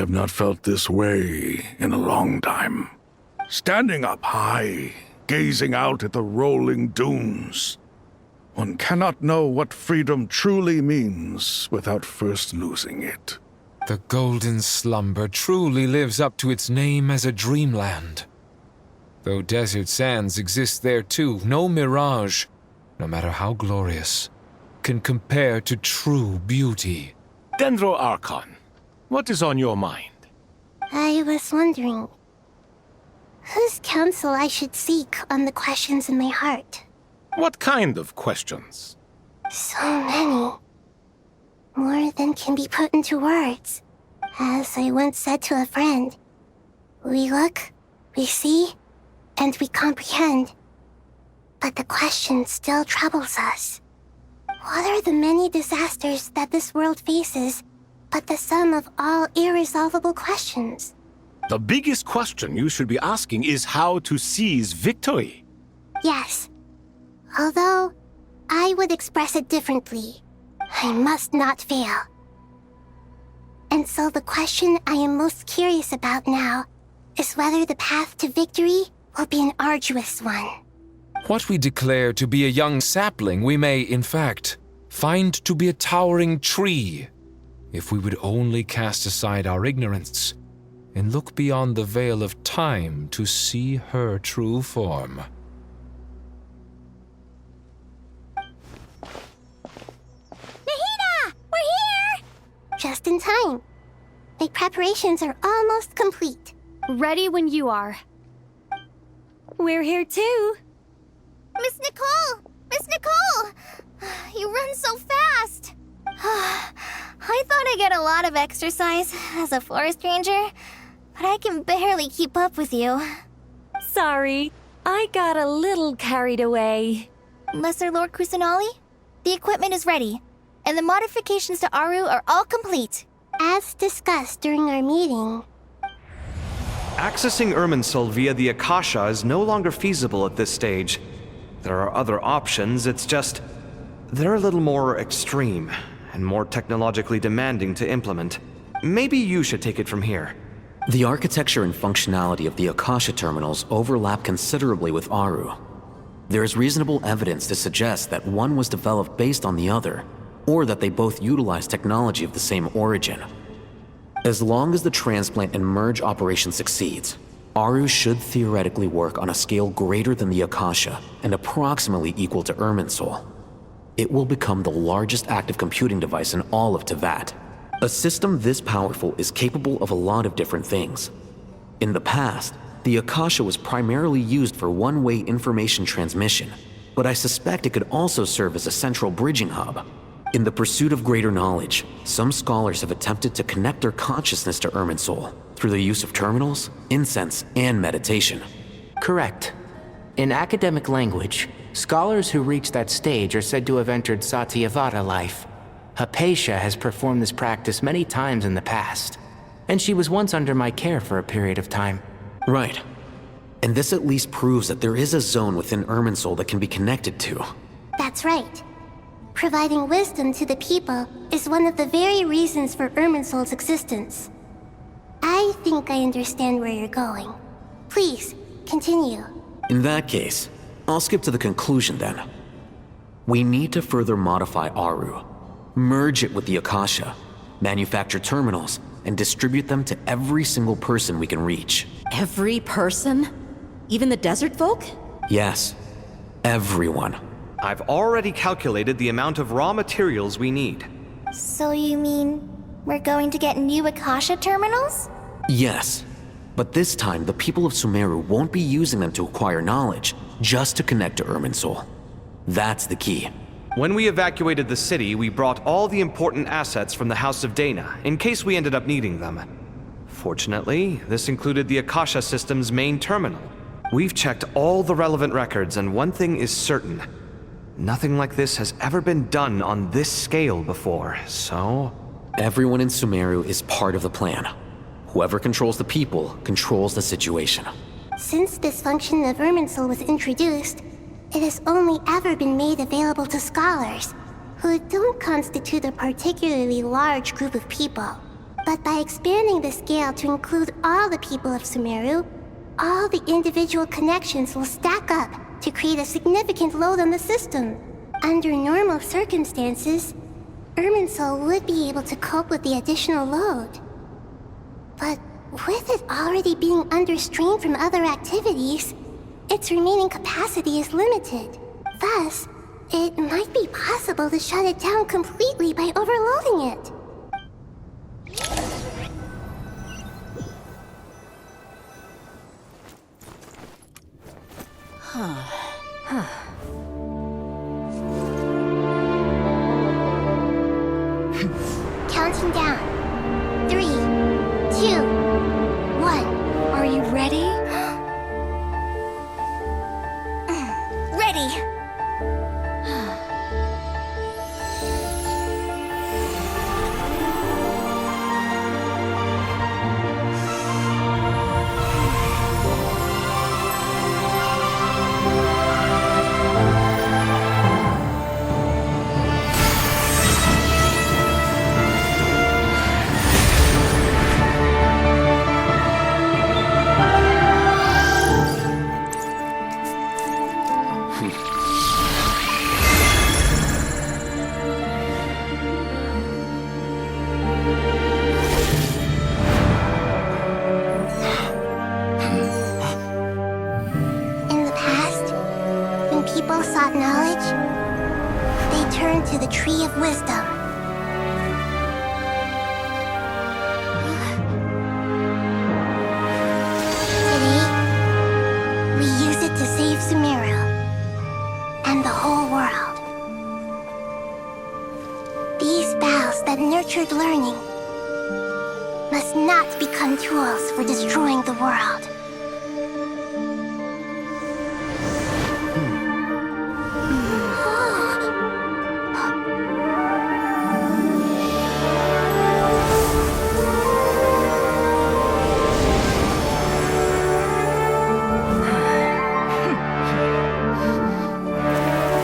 have not felt this way in a long time. Standing up high, gazing out at the rolling dunes. One cannot know what freedom truly means without first losing it. The golden slumber truly lives up to its name as a dreamland. Though desert sands exist there too, no mirage, no matter how glorious, can compare to true beauty. Dendro Archon, what is on your mind? I was wondering whose counsel I should seek on the questions in my heart. What kind of questions? So many. More than can be put into words. As I once said to a friend, we look, we see, and we comprehend. But the question still troubles us. What are the many disasters that this world faces, but the sum of all irresolvable questions? The biggest question you should be asking is how to seize victory. Yes. Although, I would express it differently. I must not fail. And so the question I am most curious about now is whether the path to victory will be an arduous one. What we declare to be a young sapling, we may, in fact, find to be a towering tree, if we would only cast aside our ignorance and look beyond the veil of time to see her true form. Nahida! We're here! Just in time. My preparations are almost complete. Ready when you are. We're here too. Miss Nicole! Miss Nicole! You run so fast! I thought I'd get a lot of exercise as a forest ranger, but I can barely keep up with you. Sorry, I got a little carried away. Lesser Lord Kusanali, the equipment is ready, and the modifications to Aru are all complete. As discussed during our meeting, Accessing Irminsul via the Akasha is no longer feasible at this stage. There are other options, it's just they're a little more extreme and more technologically demanding to implement. Maybe you should take it from here. The architecture and functionality of the Akasha terminals overlap considerably with Aru. There is reasonable evidence to suggest that one was developed based on the other, or that they both utilize technology of the same origin. As long as the transplant and merge operation succeeds, Aru should theoretically work on a scale greater than the Akasha and approximately equal to Irminsul. It will become the largest active computing device in all of Teyvat. A system this powerful is capable of a lot of different things. In the past, the Akasha was primarily used for one-way information transmission, but I suspect it could also serve as a central bridging hub. In the pursuit of greater knowledge, some scholars have attempted to connect their consciousness to Irminsul through the use of terminals, incense, and meditation. Correct. In academic language, scholars who reach that stage are said to have entered Satyavada life. Hypatia has performed this practice many times in the past, and she was once under my care for a period of time. Right. And this at least proves that there is a zone within Irminsul that can be connected to. that's right. Providing wisdom to the people is one of the very reasons for Irminsul's existence. I think I understand where you're going. Please, continue. In that case, I'll skip to the conclusion then. We need to further modify Aru, merge it with the Akasha, manufacture terminals, and distribute them to every single person we can reach. Every person? Even the desert folk? Yes, everyone. I've already calculated the amount of raw materials we need. So you mean we're going to get new Akasha terminals? Yes, but this time the people of Sumeru won't be using them to acquire knowledge, just to connect to Irminsul. That's the key. When we evacuated the city, we brought all the important assets from the House of Dehya, in case we ended up needing them. Fortunately, this included the Akasha system's main terminal. We've checked all the relevant records, and one thing is certain. Nothing like this has ever been done on this scale before, so... Everyone in Sumeru is part of the plan. Whoever controls the people controls the situation. Since this function of Irminsul was introduced, it has only ever been made available to scholars, who don't constitute a particularly large group of people. But by expanding the scale to include all the people of Sumeru, all the individual connections will stack up to create a significant load on the system. Under normal circumstances, Irminsul would be able to cope with the additional load. But with it already being under strain from other activities, its remaining capacity is limited. Thus, it might be possible to shut it down completely by overloading it. Counting down. 3, 2, 1. Are you ready? Ready! In the past, when people sought knowledge, they turned to the Tree of Wisdom. Today, we use it to save Sumeru and the whole world. These boughs that nurtured learning must not become tools for destroying the world.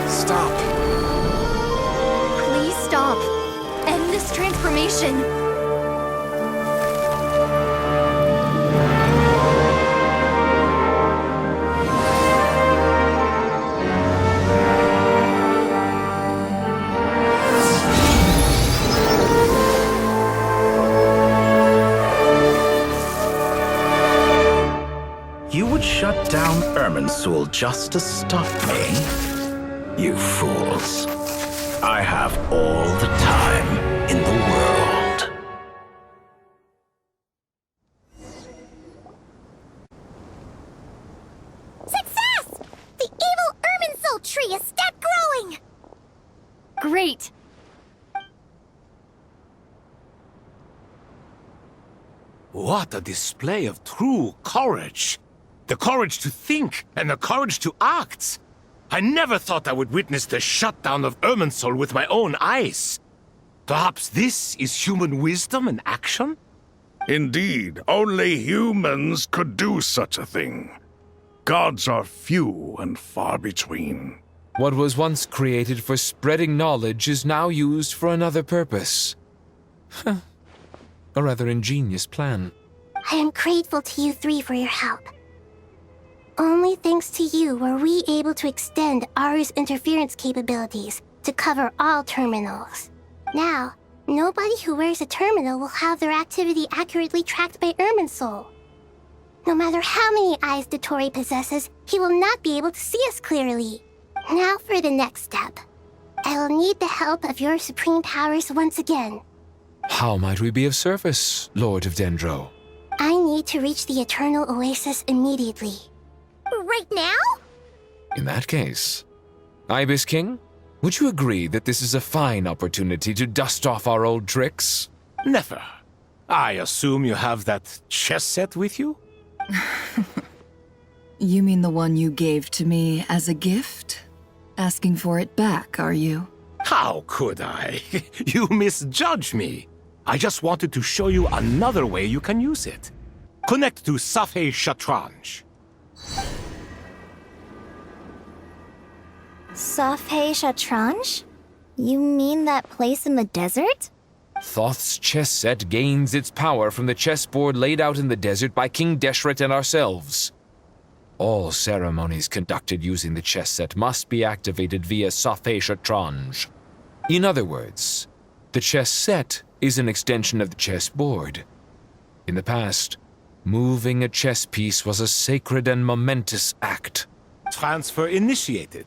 Stop. Please stop. End this transformation. You would shut down Irminsul just to stop me? You fools. I have all the time in the world. Success! The evil Irminsul tree is stepped growing! Great. What a display of true courage. The courage to think and the courage to act. I never thought I would witness the shutdown of Irminsul with my own eyes. Perhaps this is human wisdom in action? Indeed, only humans could do such a thing. Gods are few and far between. What was once created for spreading knowledge is now used for another purpose. A rather ingenious plan. I am grateful to you three for your help. Only thanks to you were we able to extend Aru's interference capabilities to cover all terminals. Now, nobody who wears a terminal will have their activity accurately tracked by Irminsul. No matter how many eyes Dotori possesses, he will not be able to see us clearly. Now for the next step. I will need the help of your supreme powers once again. How might we be of service, Lord of Dendro? I need to reach the Eternal Oasis immediately. Right now? In that case, Ibis King, would you agree that this is a fine opportunity to dust off our old tricks? Nefer, I assume you have that chess set with you? You mean the one you gave to me as a gift? Asking for it back, are you? How could I? You misjudge me. I just wanted to show you another way you can use it. Connect to Safei Shatranj. Safei Shatranj? You mean that place in the desert? Thoth's chess set gains its power from the chessboard laid out in the desert by King Deshret and ourselves. All ceremonies conducted using the chess set must be activated via Safé Shatranj. In other words, the chess set is an extension of the chessboard. In the past, moving a chess piece was a sacred and momentous act. Transfer initiated.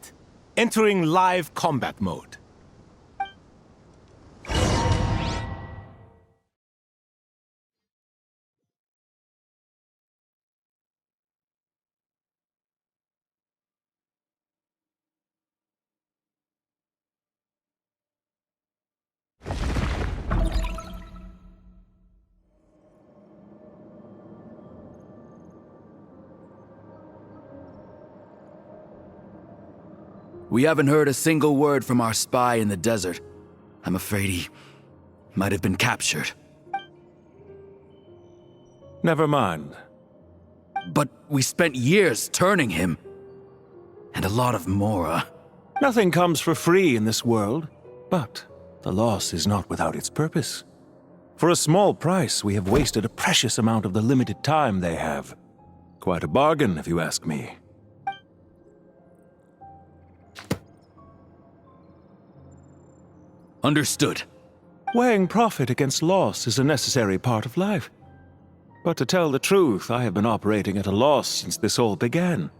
Entering live combat mode. We haven't heard a single word from our spy in the desert. I'm afraid he might have been captured. Never mind. But we spent years turning him. And a lot of Mora. Nothing comes for free in this world, but the loss is not without its purpose. For a small price, we have wasted a precious amount of the limited time they have. Quite a bargain, if you ask me. Understood. Weighing profit against loss is a necessary part of life. But to tell the truth, I have been operating at a loss since this all began.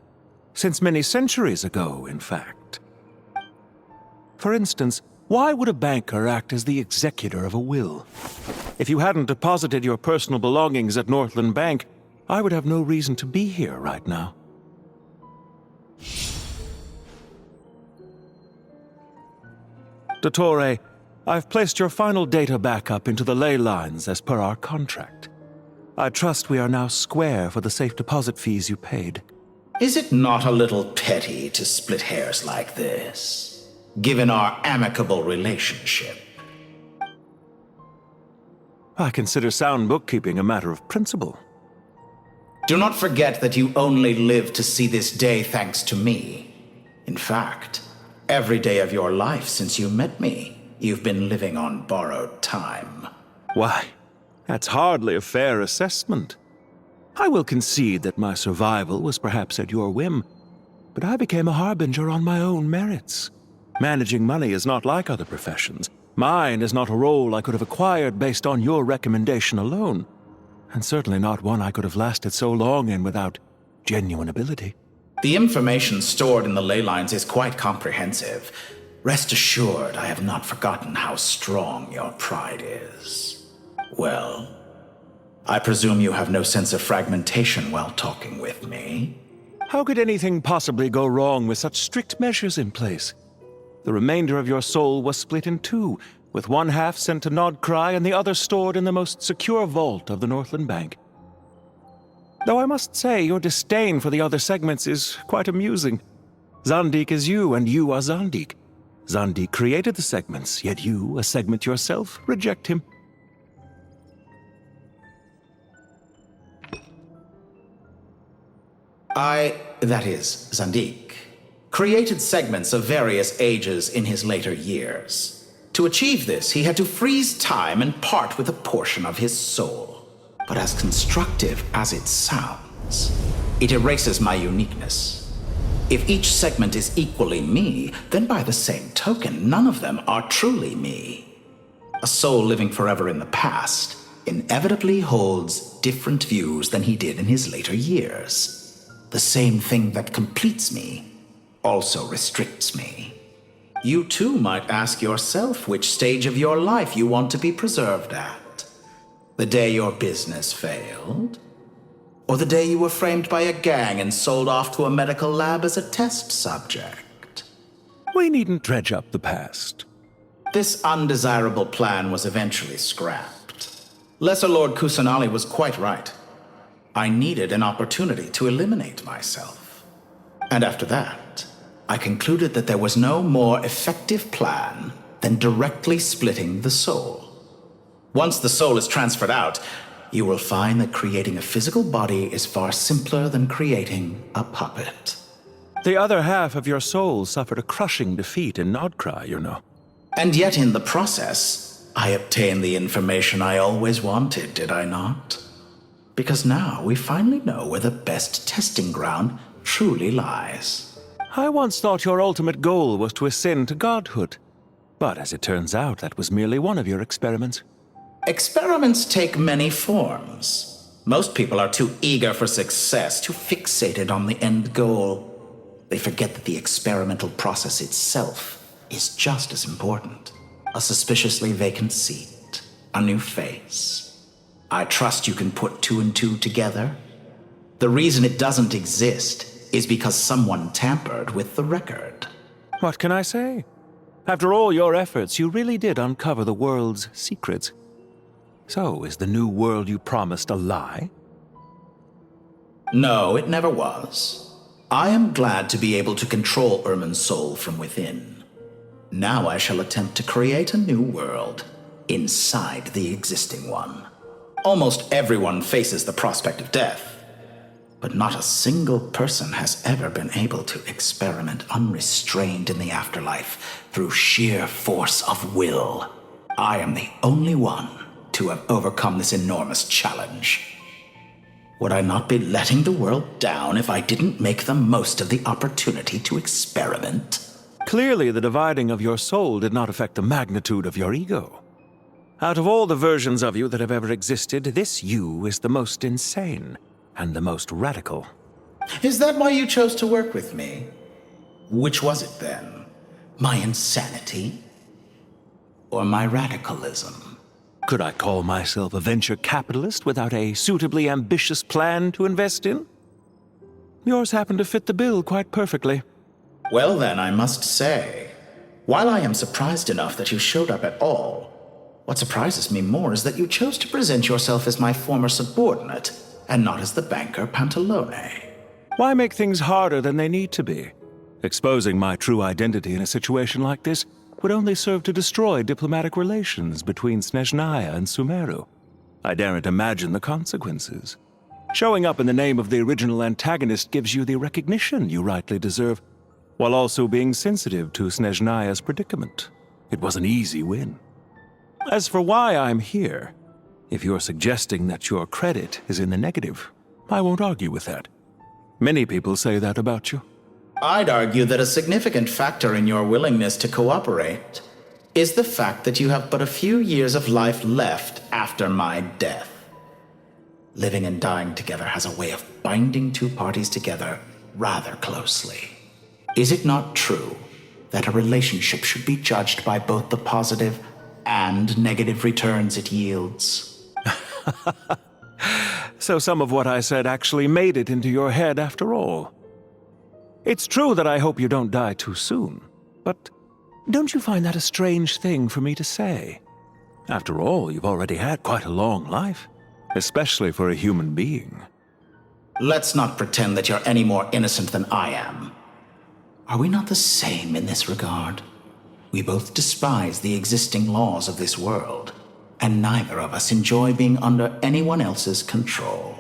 Since many centuries ago, in fact. For instance, why would a banker act as the executor of a will? If you hadn't deposited your personal belongings at Northland Bank, I would have no reason to be here right now. Dottore, I've placed your final data backup into the ley lines as per our contract. I trust we are now square for the safe deposit fees you paid. Is it not a little petty to split hairs like this, given our amicable relationship? I consider sound bookkeeping a matter of principle. Do not forget that you only live to see this day thanks to me. In fact, every day of your life since you met me, you've been living on borrowed time. Why, that's hardly a fair assessment. I will concede that my survival was perhaps at your whim, but I became a harbinger on my own merits. Managing money is not like other professions. Mine is not a role I could have acquired based on your recommendation alone, and certainly not one I could have lasted so long in without genuine ability. The information stored in the ley lines is quite comprehensive. Rest assured, I have not forgotten how strong your pride is. Well, I presume you have no sense of fragmentation while talking with me? How could anything possibly go wrong with such strict measures in place? The remainder of your soul was split in two, with one half sent to Nod-Krai and the other stored in the most secure vault of the Northland Bank. Though I must say, your disdain for the other segments is quite amusing. Zandik is you, and you are Zandik. Zandik created the segments, yet you, a segment yourself, reject him. That is, Zandik, created segments of various ages in his later years. To achieve this, he had to freeze time and part with a portion of his soul. But as constructive as it sounds, it erases my uniqueness. If each segment is equally me, then by the same token, none of them are truly me. A soul living forever in the past inevitably holds different views than he did in his later years. The same thing that completes me also restricts me. You too might ask yourself which stage of your life you want to be preserved at. The day your business failed? Or the day you were framed by a gang and sold off to a medical lab as a test subject? We needn't dredge up the past. This undesirable plan was eventually scrapped. Lesser Lord Kusanali was quite right. I needed an opportunity to eliminate myself. And after that, I concluded that there was no more effective plan than directly splitting the soul. Once the soul is transferred out, you will find that creating a physical body is far simpler than creating a puppet. The other half of your soul suffered a crushing defeat in Nod-Krai, you know. And yet in the process, I obtained the information I always wanted, did I not? Because now we finally know where the best testing ground truly lies. I once thought your ultimate goal was to ascend to godhood. But as it turns out, that was merely one of your experiments. Experiments take many forms. Most people are too eager for success, too fixated on the end goal. They forget that the experimental process itself is just as important. A suspiciously vacant seat, a new face. I trust you can put two and two together. The reason it doesn't exist is because someone tampered with the record. What can I say? After all your efforts, you really did uncover the world's secrets. So, is the new world you promised a lie? No, it never was. I am glad to be able to control Irmin's soul from within. Now I shall attempt to create a new world inside the existing one. Almost everyone faces the prospect of death, but not a single person has ever been able to experiment unrestrained in the afterlife through sheer force of will. I am the only one to have overcome this enormous challenge. Would I not be letting the world down if I didn't make the most of the opportunity to experiment? Clearly, the dividing of your soul did not affect the magnitude of your ego. Out of all the versions of you that have ever existed, this you is the most insane and the most radical. Is that why you chose to work with me? Which was it then? My insanity? Or my radicalism? Could I call myself a venture capitalist without a suitably ambitious plan to invest in? Yours happened to fit the bill quite perfectly. Well then, I must say, while I am surprised enough that you showed up at all, what surprises me more is that you chose to present yourself as my former subordinate, and not as the banker Pantalone. Why make things harder than they need to be? Exposing my true identity in a situation like this would only serve to destroy diplomatic relations between Snezhnaya and Sumeru. I daren't imagine the consequences. Showing up in the name of the original antagonist gives you the recognition you rightly deserve, while also being sensitive to Snezhnaya's predicament. It was an easy win. As for why I'm here, if you're suggesting that your credit is in the negative, I won't argue with that. Many people say that about you. I'd argue that a significant factor in your willingness to cooperate is the fact that you have but a few years of life left after my death. Living and dying together has a way of binding two parties together rather closely. Is it not true that a relationship should be judged by both the positive and negative returns it yields? So some of what I said actually made it into your head after all. It's true that I hope you don't die too soon, but don't you find that a strange thing for me to say? After all, you've already had quite a long life, especially for a human being. Let's not pretend that you're any more innocent than I am. Are we not the same in this regard? We both despise the existing laws of this world, and neither of us enjoy being under anyone else's control.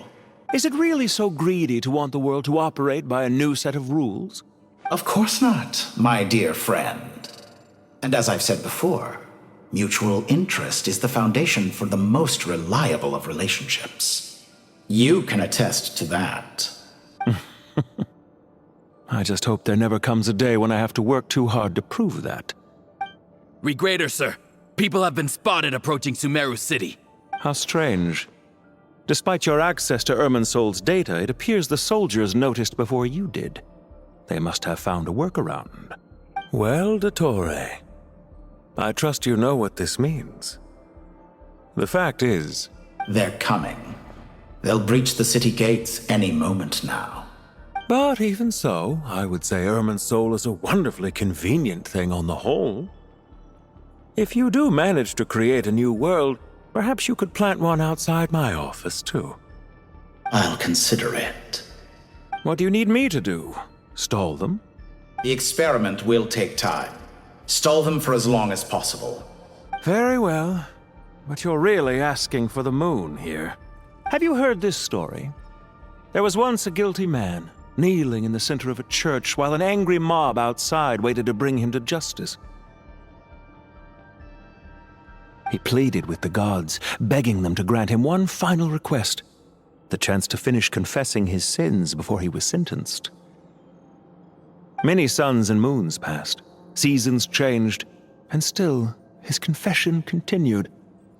Is it really so greedy to want the world to operate by a new set of rules? Of course not, my dear friend. And as I've said before, mutual interest is the foundation for the most reliable of relationships. You can attest to that. I just hope there never comes a day when I have to work too hard to prove that. Regreater, sir. People have been spotted approaching Sumeru City. How strange. Despite your access to Irminsol's data, it appears the soldiers noticed before you did. They must have found a workaround. Well, Dottore, I trust you know what this means. The fact is... They're coming. They'll breach the city gates any moment now. But even so, I would say Irminsol is a wonderfully convenient thing on the whole. If you do manage to create a new world, perhaps you could plant one outside my office, too. I'll consider it. What do you need me to do? Stall them? The experiment will take time. Stall them for as long as possible. Very well. But you're really asking for the moon here. Have you heard this story? There was once a guilty man, kneeling in the center of a church while an angry mob outside waited to bring him to justice. He pleaded with the gods, begging them to grant him one final request, the chance to finish confessing his sins before he was sentenced. Many suns and moons passed, seasons changed, and still his confession continued,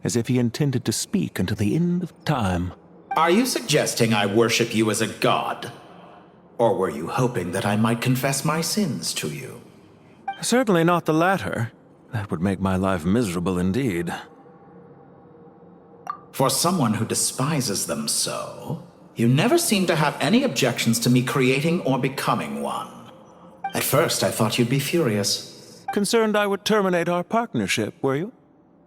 as if he intended to speak until the end of time. Are you suggesting I worship you as a god? Or were you hoping that I might confess my sins to you? Certainly not the latter. That would make my life miserable indeed. For someone who despises them so, you never seem to have any objections to me creating or becoming one. At first, I thought you'd be furious. Concerned I would terminate our partnership, were you?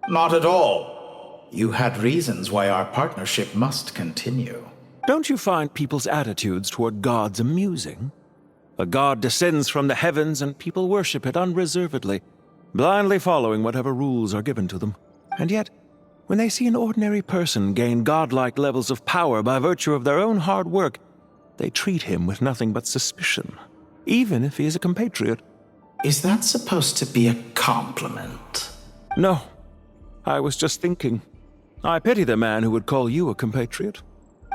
Not at all. You had reasons why our partnership must continue. Don't you find people's attitudes toward gods amusing? A god descends from the heavens and people worship it unreservedly, blindly following whatever rules are given to them. And yet, when they see an ordinary person gain godlike levels of power by virtue of their own hard work, they treat him with nothing but suspicion, even if he is a compatriot. Is that supposed to be a compliment? No. I was just thinking. I pity the man who would call you a compatriot.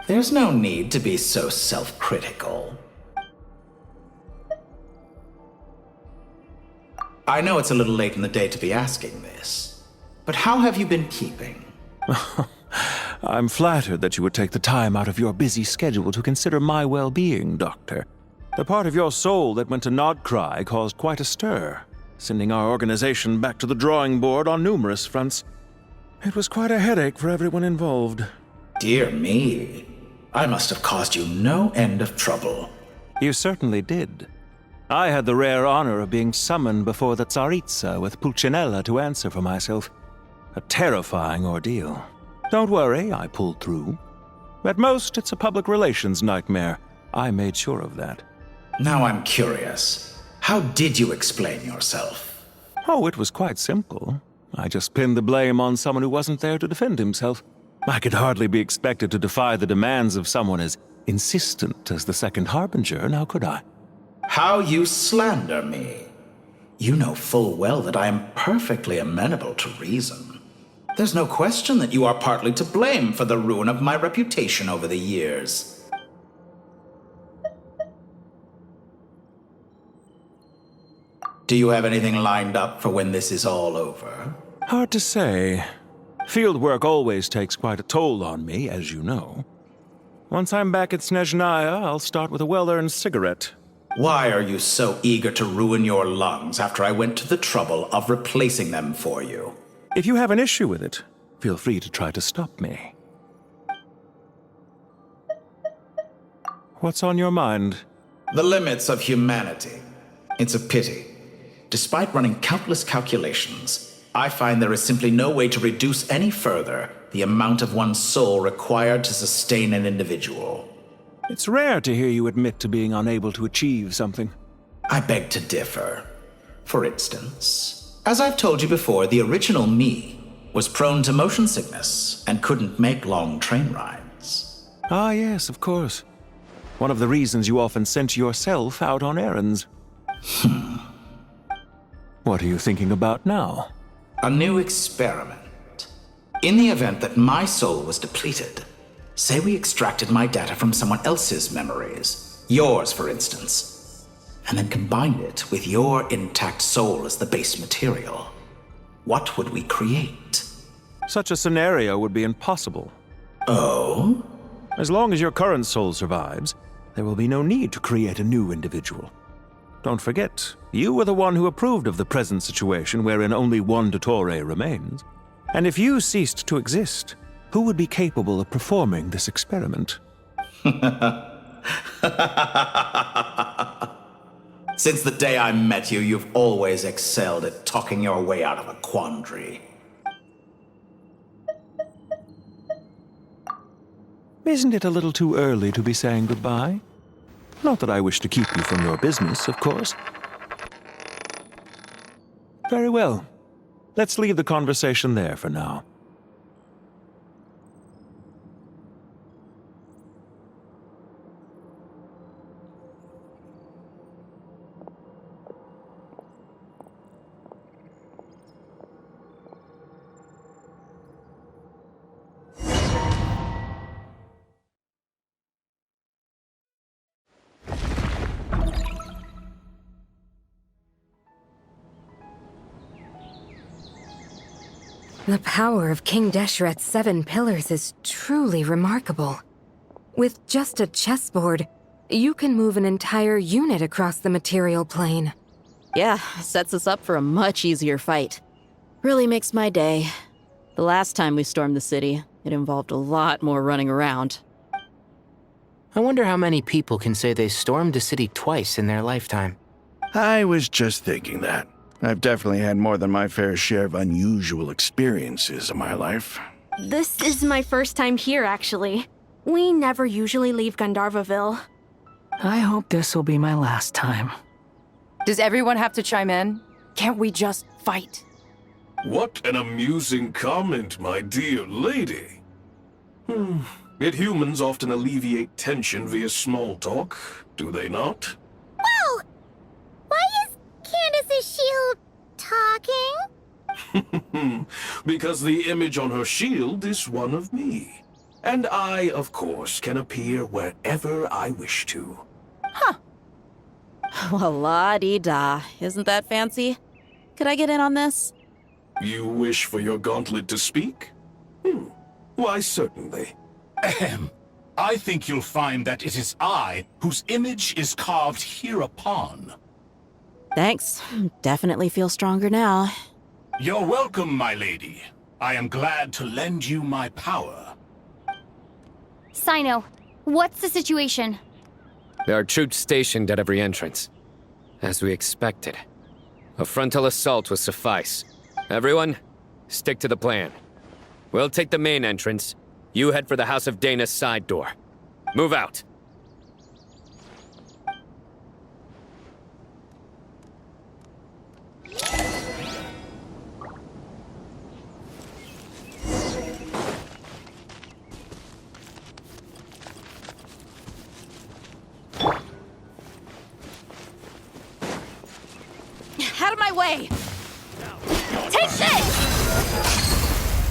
There's no need to be so self-critical. I know it's a little late in the day to be asking this, but how have you been keeping? I'm flattered that you would take the time out of your busy schedule to consider my well-being, Doctor. The part of your soul that went to Nod-Krai caused quite a stir, sending our organization back to the drawing board on numerous fronts. It was quite a headache for everyone involved. Dear me. I must have caused you no end of trouble. You certainly did. I had the rare honor of being summoned before the Tsaritsa with Pulcinella to answer for myself. A terrifying ordeal. Don't worry, I pulled through. At most, it's a public relations nightmare. I made sure of that. Now I'm curious. How did you explain yourself? Oh, it was quite simple. I just pinned the blame on someone who wasn't there to defend himself. I could hardly be expected to defy the demands of someone as insistent as the Second Harbinger, now could I? How you slander me. You know full well that I am perfectly amenable to reason. There's no question that you are partly to blame for the ruin of my reputation over the years. Do you have anything lined up for when this is all over? Hard to say. Field work always takes quite a toll on me, as you know. Once I'm back at Snezhnaya, I'll start with a well-earned cigarette. Why are you so eager to ruin your lungs after I went to the trouble of replacing them for you? If you have an issue with it, feel free to try to stop me. What's on your mind? The limits of humanity. It's a pity. Despite running countless calculations, I find there is simply no way to reduce any further the amount of one's soul required to sustain an individual. It's rare to hear you admit to being unable to achieve something. I beg to differ. For instance, as I've told you before, the original me was prone to motion sickness and couldn't make long train rides. Ah, yes, of course. One of the reasons you often sent yourself out on errands. What are you thinking about now? A new experiment. In the event that my soul was depleted, say we extracted my data from someone else's memories, yours for instance, and then combined it with your intact soul as the base material, what would we create? Such a scenario would be impossible. Oh? As long as your current soul survives, there will be no need to create a new individual. Don't forget, you were the one who approved of the present situation wherein only one Dottore remains. And if you ceased to exist, who would be capable of performing this experiment? Since the day I met you, you've always excelled at talking your way out of a quandary. Isn't it a little too early to be saying goodbye? Not that I wish to keep you from your business, of course. Very well. Let's leave the conversation there for now. The power of King Deshret's 7 pillars is truly remarkable. With just a chessboard, you can move an entire unit across the material plane. Yeah, sets us up for a much easier fight. Really makes my day. The last time we stormed the city, it involved a lot more running around. I wonder how many people can say they stormed a city twice in their lifetime. I was just thinking that. I've definitely had more than my fair share of unusual experiences in my life. This is my first time here, actually. We never usually leave Gandharvaville. I hope this will be my last time. Does everyone have to chime in? Can't we just fight? What an amusing comment, my dear lady. Yet humans often alleviate tension via small talk, do they not? Wow! Why is Candace's shield talking? Because the image on her shield is one of me. And I, of course, can appear wherever I wish to. Huh. Well, la-dee-da. Isn't that fancy? Could I get in on this? You wish for your gauntlet to speak? Why, certainly. Ahem. I think you'll find that it is I whose image is carved hereupon. Thanks. Definitely feel stronger now. You're welcome, my lady. I am glad to lend you my power. Sino, what's the situation? There are troops stationed at every entrance. As we expected. A frontal assault will suffice. Everyone, stick to the plan. We'll take the main entrance. You head for the House of Dana's side door. Move out. Out of my way! Take this!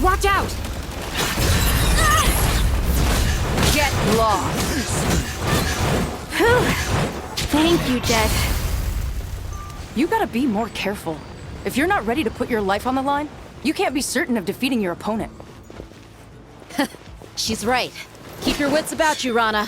Watch out! Get lost! Thank you, Jet. You gotta be more careful. If you're not ready to put your life on the line, you can't be certain of defeating your opponent. She's right. Keep your wits about you, Rana.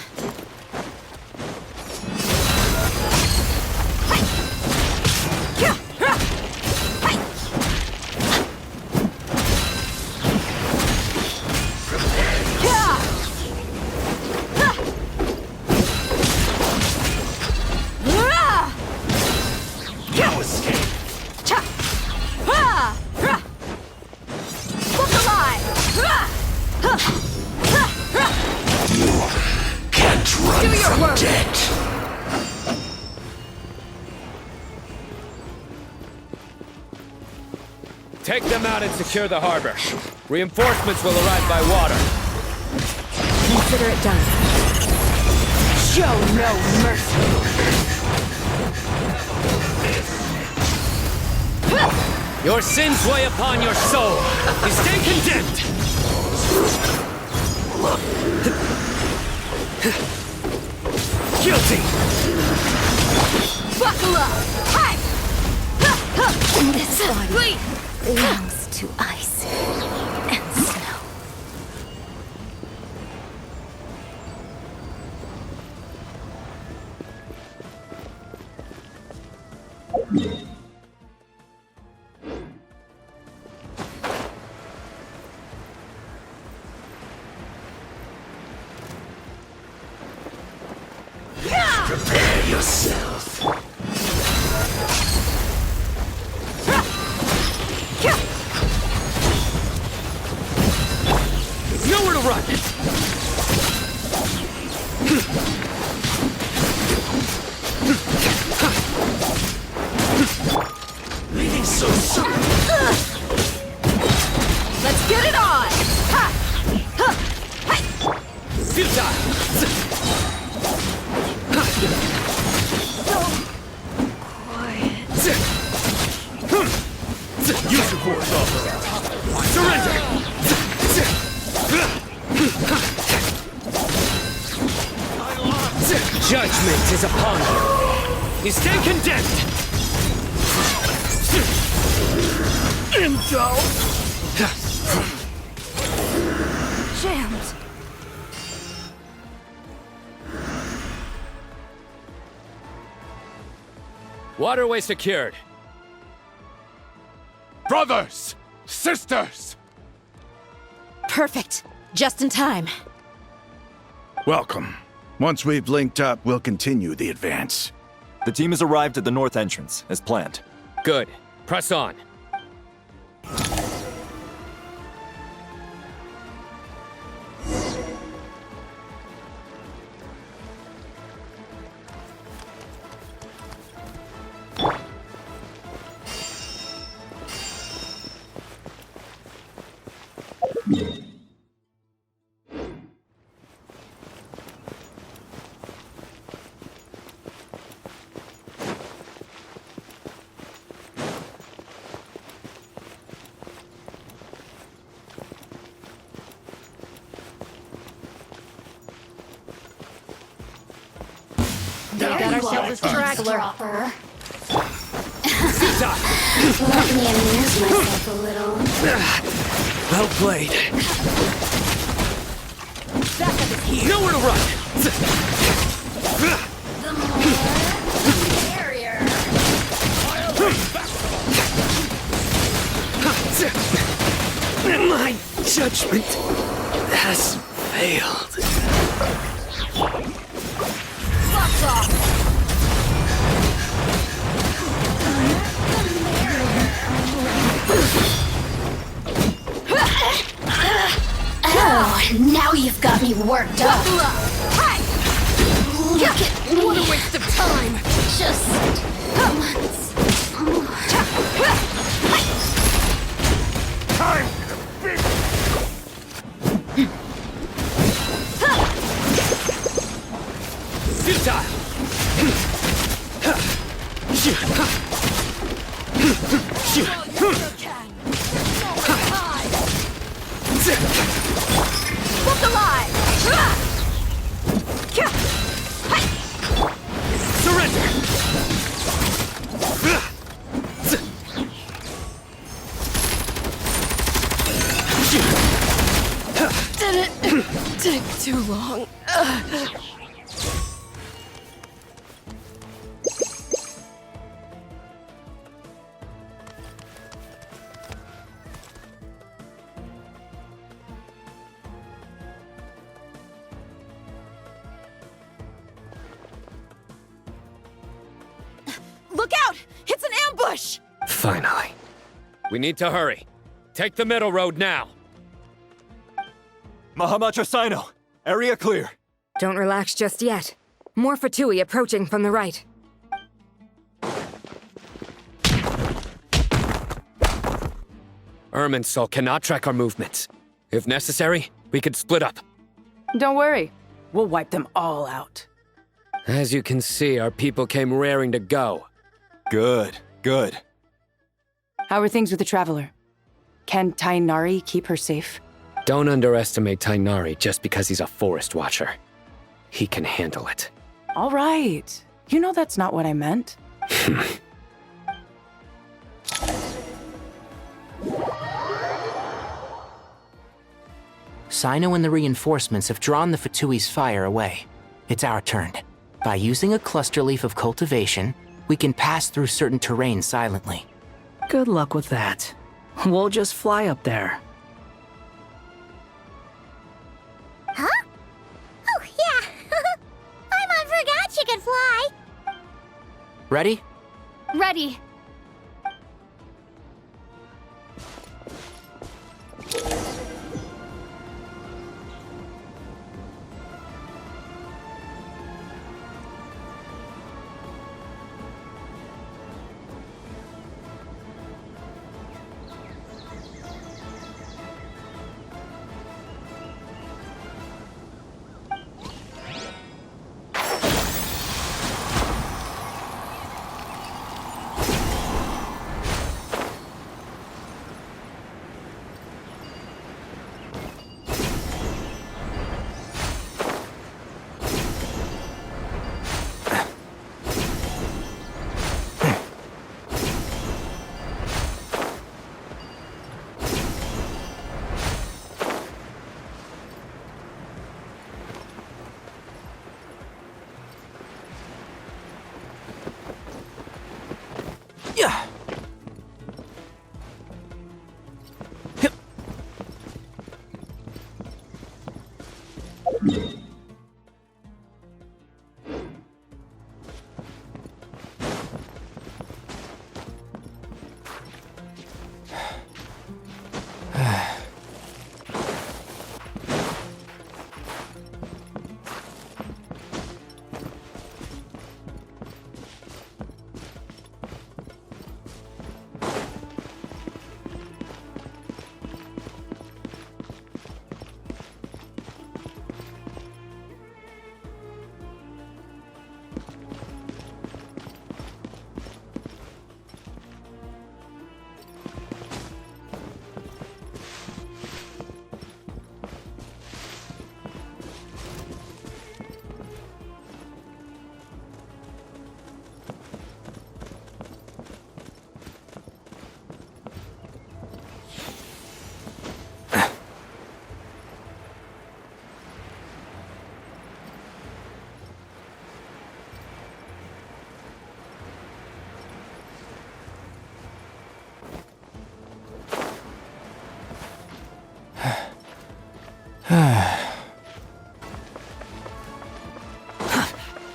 Take them out and secure the harbor. Reinforcements will arrive by water. Consider it done. Show no mercy. Your sins weigh upon your soul. You stay condemned. Guilty. Buckle up! Hi! This body belongs to ice and snow. Prepare yourself. Nowhere to run! Leaving so soon. Let's get it on! Ha! Ha! Futile! Use your force, officer. Surrender! Judgment is upon you. You stand condemned! Waterway secured. Brothers! Sisters! Perfect. Just in time. Welcome. Once we've linked up, we'll continue the advance. The team has arrived at the north entrance, as planned. Good. Press on. We got ourselves a straggler. Let me amuse myself a little. Well played. Nowhere to run! The more barrier. My judgment has failed. Fuck off. Oh, now you've got me worked up. Hey! Look at me. What a waste of time! Just once more. Time! Book alive! Surrender! Didn't take too long. Look out! It's an ambush! Finally. We need to hurry. Take the middle road now. Mahamacha Sino, area clear. Don't relax just yet. More Fatui approaching from the right. Irminsul cannot track our movements. If necessary, we could split up. Don't worry. We'll wipe them all out. As you can see, our people came raring to go. Good, good. How are things with the Traveler? Can Tighnari keep her safe? Don't underestimate Tighnari just because he's a forest watcher. He can handle it. All right. You know that's not what I meant. Sino and the reinforcements have drawn the Fatui's fire away. It's our turn. By using a cluster leaf of cultivation, we can pass through certain terrain silently. Good luck with that. We'll just fly up there. Huh? Oh, yeah. Paimon forgot she could fly. Ready? Ready. Yeah.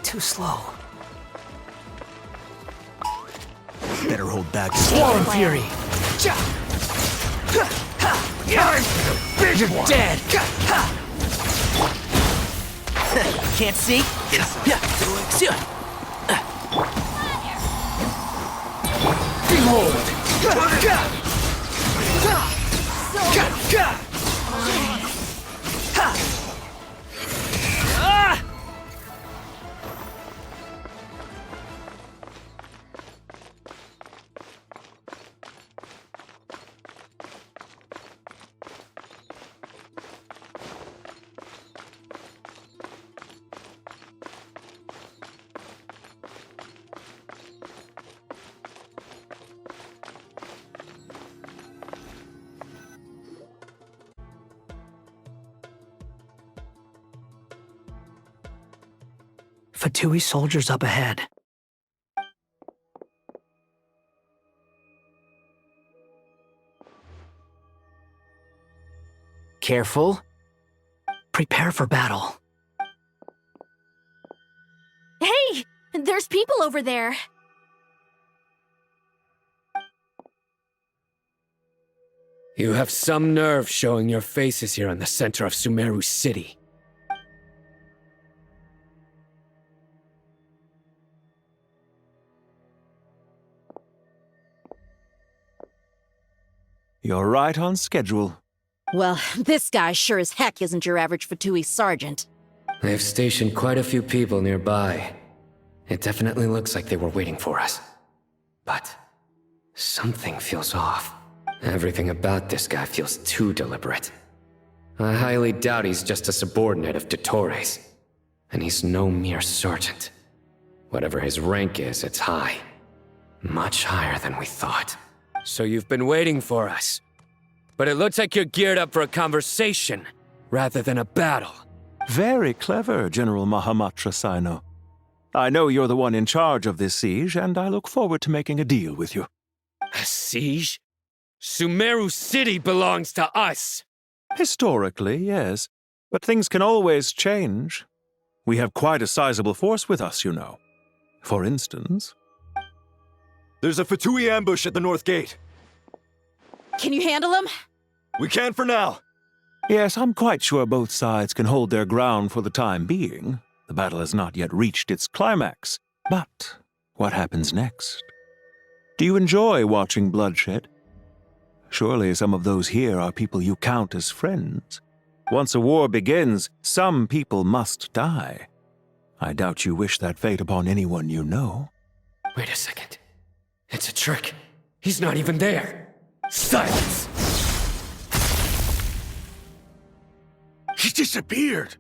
Too slow. Better hold back. Swarm Fury! You're dead! Can't see? Behold! Fatui soldiers up ahead. Careful. Prepare for battle. Hey! There's people over there. You have some nerve showing your faces here in the center of Sumeru City. You're right on schedule. Well, this guy sure as heck isn't your average Fatui sergeant. They've stationed quite a few people nearby. It definitely looks like they were waiting for us. But something feels off. Everything about this guy feels too deliberate. I highly doubt he's just a subordinate of Dottores. And he's no mere sergeant. Whatever his rank is, it's high. Much higher than we thought. So you've been waiting for us. But it looks like you're geared up for a conversation, rather than a battle. Very clever, General Mahamatra Sino. I know you're the one in charge of this siege, and I look forward to making a deal with you. A siege? Sumeru City belongs to us! Historically, yes. But things can always change. We have quite a sizable force with us, you know. For instance... There's a Fatui ambush at the north gate. Can you handle him? We can for now. Yes, I'm quite sure both sides can hold their ground for the time being. The battle has not yet reached its climax. But what happens next? Do you enjoy watching bloodshed? Surely some of those here are people you count as friends. Once a war begins, some people must die. I doubt you wish that fate upon anyone you know. Wait a second. It's a trick. He's not even there. Silence! He disappeared.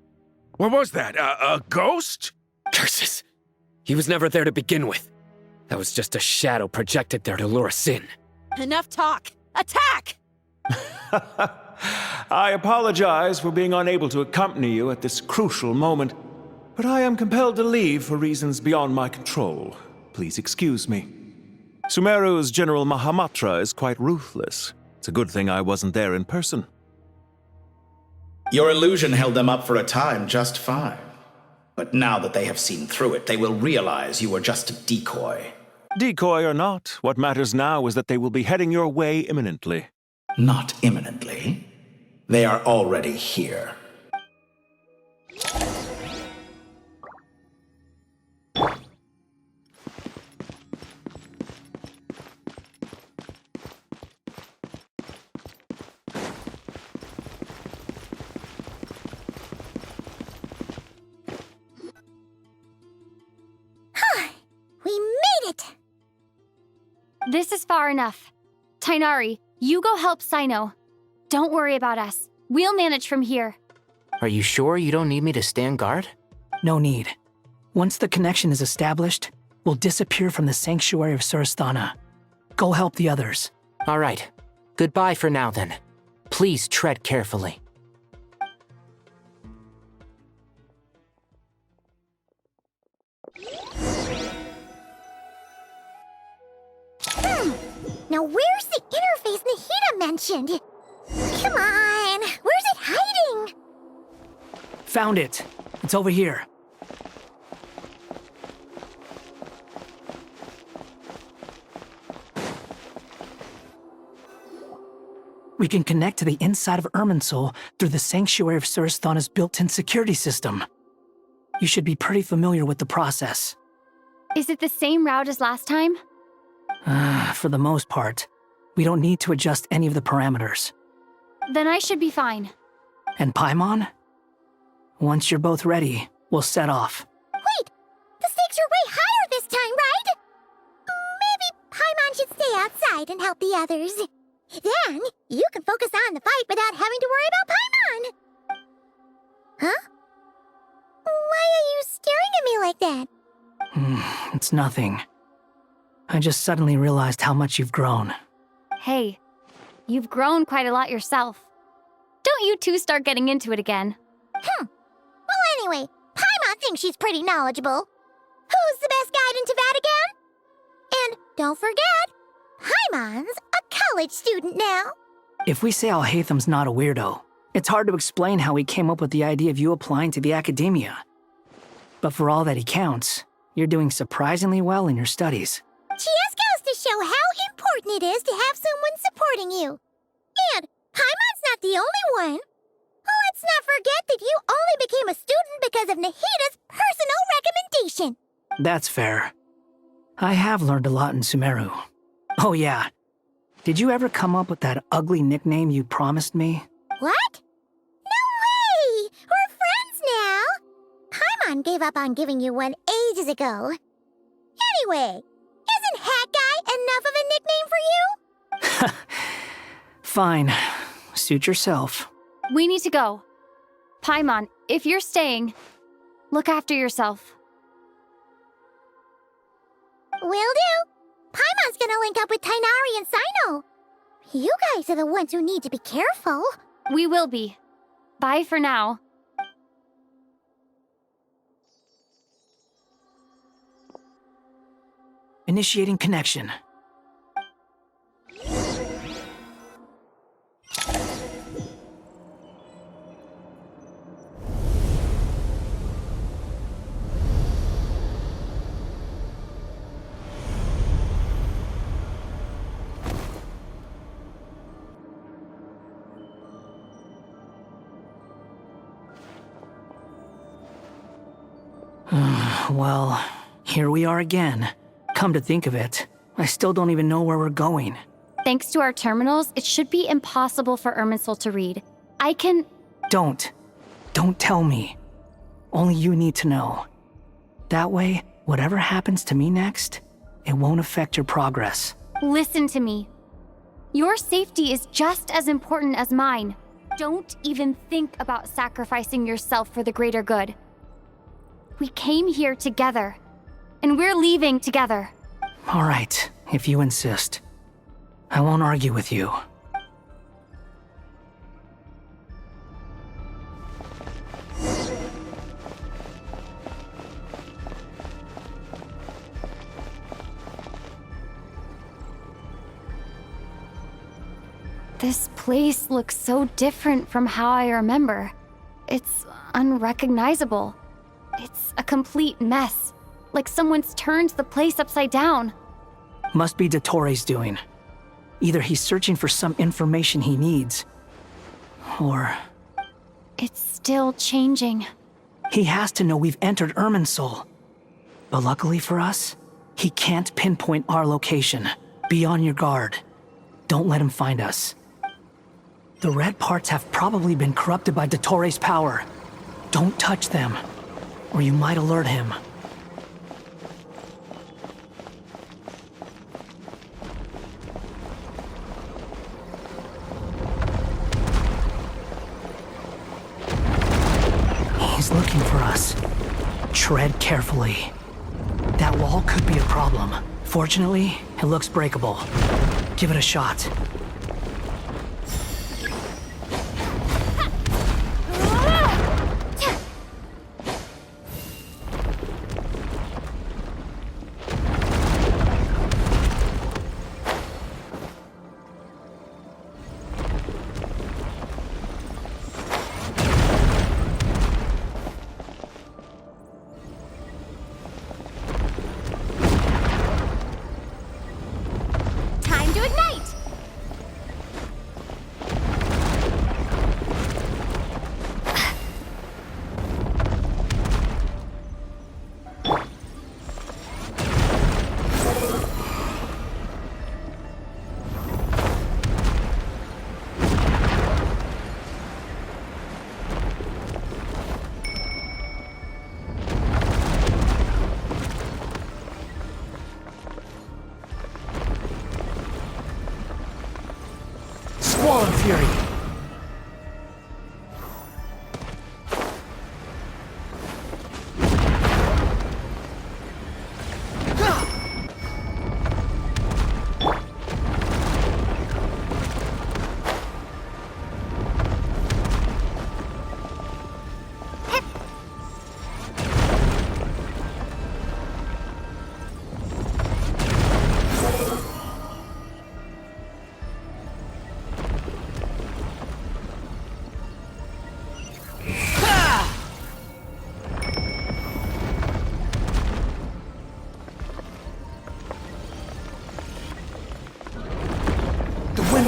What was that? A ghost? Curses! He was never there to begin with. That was just a shadow projected there to lure us in. Enough talk! Attack! I apologize for being unable to accompany you at this crucial moment, but I am compelled to leave for reasons beyond my control. Please excuse me. Sumeru's General Mahamatra is quite ruthless. It's a good thing I wasn't there in person. Your illusion held them up for a time just fine. But now that they have seen through it, they will realize you were just a decoy. Decoy or not, what matters now is that they will be heading your way imminently. Not imminently. They are already here. We made it! This is far enough. Tighnari, you go help Sino. Don't worry about us. We'll manage from here. Are you sure you don't need me to stand guard? No need. Once the connection is established, we'll disappear from the Sanctuary of Surasthana. Go help the others. All right. Goodbye for now, then. Please tread carefully. Now where's the interface Nahida mentioned? Come on! Where's it hiding? Found it. It's over here. We can connect to the inside of Irminsul through the Sanctuary of Surasthana's built-in security system. You should be pretty familiar with the process. Is it the same route as last time? For the most part, we don't need to adjust any of the parameters. Then I should be fine. And Paimon? Once you're both ready, we'll set off. Wait! The stakes are way higher this time, right? Maybe Paimon should stay outside and help the others. Then, you can focus on the fight without having to worry about Paimon. Huh? Why are you staring at me like that? It's nothing. I just suddenly realized how much you've grown. Hey, you've grown quite a lot yourself. Don't you two start getting into it again. Well, anyway, Paimon thinks she's pretty knowledgeable. Who's the best guide in Tavatigan? And don't forget, Paimon's a college student now. If we say Alhaitham's not a weirdo, it's hard to explain how he came up with the idea of you applying to the academia. But for all that he counts, you're doing surprisingly well in your studies. She just goes to show how important it is to have someone supporting you. And Paimon's not the only one. Let's not forget that you only became a student because of Nahida's personal recommendation. That's fair. I have learned a lot in Sumeru. Oh yeah. Did you ever come up with that ugly nickname you promised me? What? No way! We're friends now! Paimon gave up on giving you one ages ago. Anyway, isn't Hat Guy enough of a nickname for you? Fine. Suit yourself. We need to go. Paimon, if you're staying, look after yourself. Will do. Paimon's gonna link up with Tighnari and Sino. You guys are the ones who need to be careful. We will be. Bye for now. Initiating connection. Well, here we are again. Come to think of it, I still don't even know where we're going. Thanks to our terminals, it should be impossible for Irminsul to read. I can... Don't tell me. Only you need to know. That way, whatever happens to me next, it won't affect your progress. Listen to me. Your safety is just as important as mine. Don't even think about sacrificing yourself for the greater good. We came here together, and we're leaving together. All right, if you insist. I won't argue with you. This place looks so different from how I remember. It's unrecognizable. It's a complete mess. Like someone's turned the place upside down. Must be Dottoro's doing. Either he's searching for some information he needs, or... It's still changing. He has to know we've entered Irminsul. But luckily for us, he can't pinpoint our location. Be on your guard. Don't let him find us. The red parts have probably been corrupted by Dottoro's power. Don't touch them, or you might alert him. He's looking for us. Tread carefully. That wall could be a problem. Fortunately, it looks breakable. Give it a shot. Fury.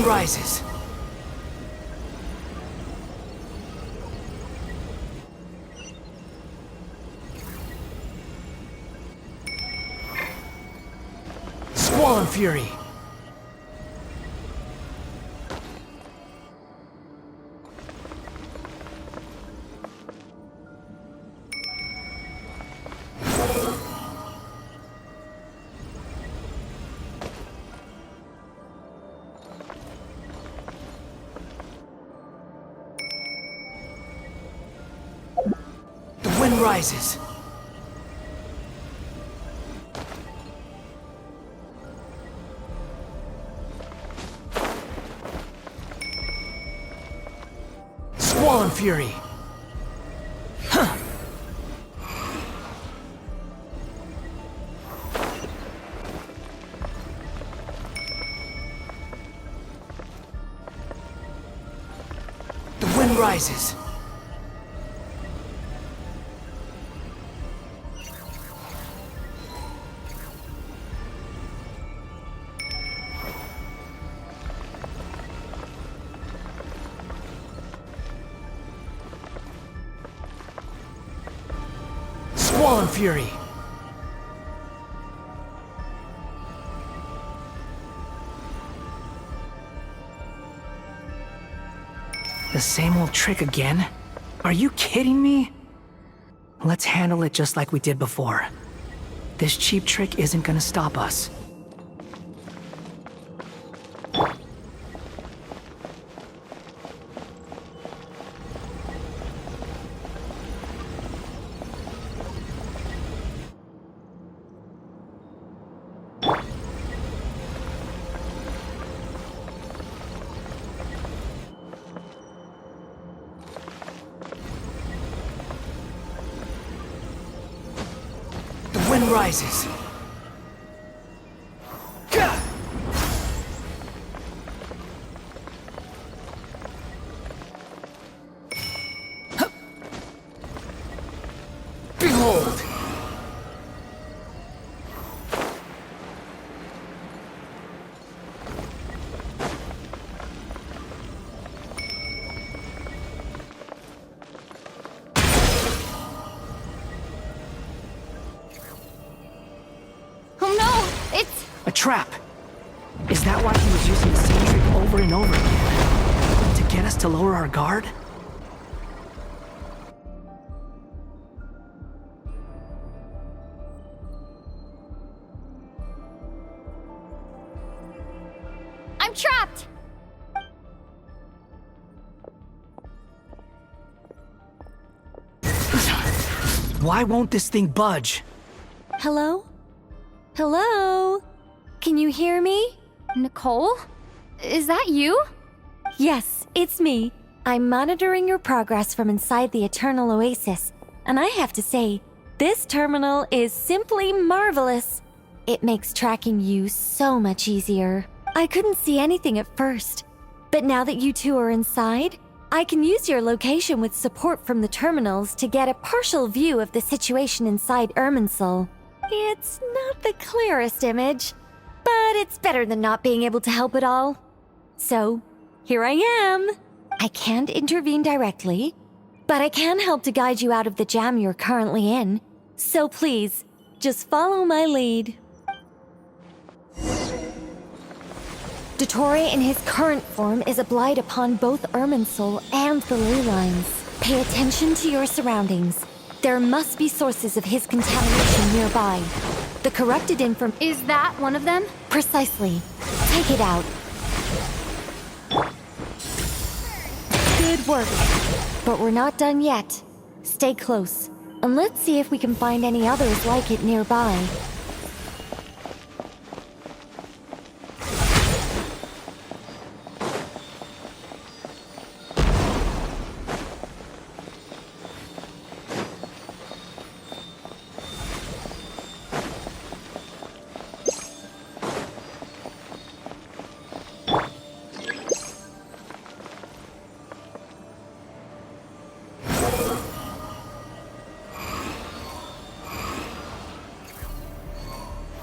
Rises. Squall Fury. Rises. Squall Fury. Huh. The wind rises. Fury. The same old trick again? Are you kidding me? Let's handle it just like we did before. This cheap trick isn't gonna stop us. Rises. trap! Is that why he was using the same trick over and over again? To get us to lower our guard? I'm trapped! Why won't this thing budge? Hello? Hello? Can you hear me? Nicole? Is that you? Yes, it's me. I'm monitoring your progress from inside the Eternal Oasis, and I have to say, this terminal is simply marvelous. It makes tracking you so much easier. I couldn't see anything at first, but now that you two are inside, I can use your location with support from the terminals to get a partial view of the situation inside Irminsul. It's not the clearest image, but it's better than not being able to help at all. So, here I am. I can't intervene directly, but I can help to guide you out of the jam you're currently in. So please, just follow my lead. Dottore in his current form is a blight upon both Irminsul and the ley lines. Pay attention to your surroundings. There must be sources of his contamination nearby. The corrupted information... Is that one of them? Precisely. Take it out. Good work. But we're not done yet. Stay close, and let's see if we can find any others like it nearby.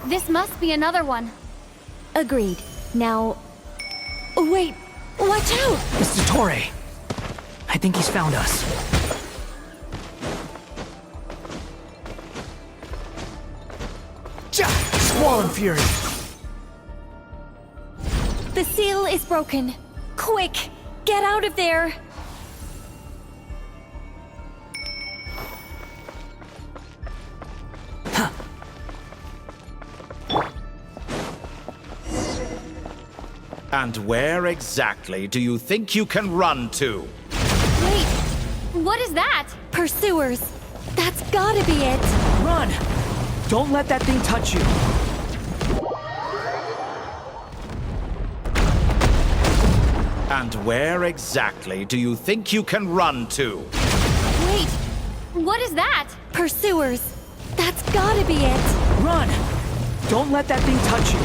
This must be another one. Agreed. Now... Wait! Watch out! It's Dottore. I think he's found us. Squall and Fury! The seal is broken. Quick! Get out of there! And where exactly do you think you can run to? Wait, what is that? Pursuers. That's gotta be it. Run! Don't let that thing touch you. And where exactly do you think you can run to? Wait, what is that? Pursuers. That's gotta be it. Run! Don't let that thing touch you.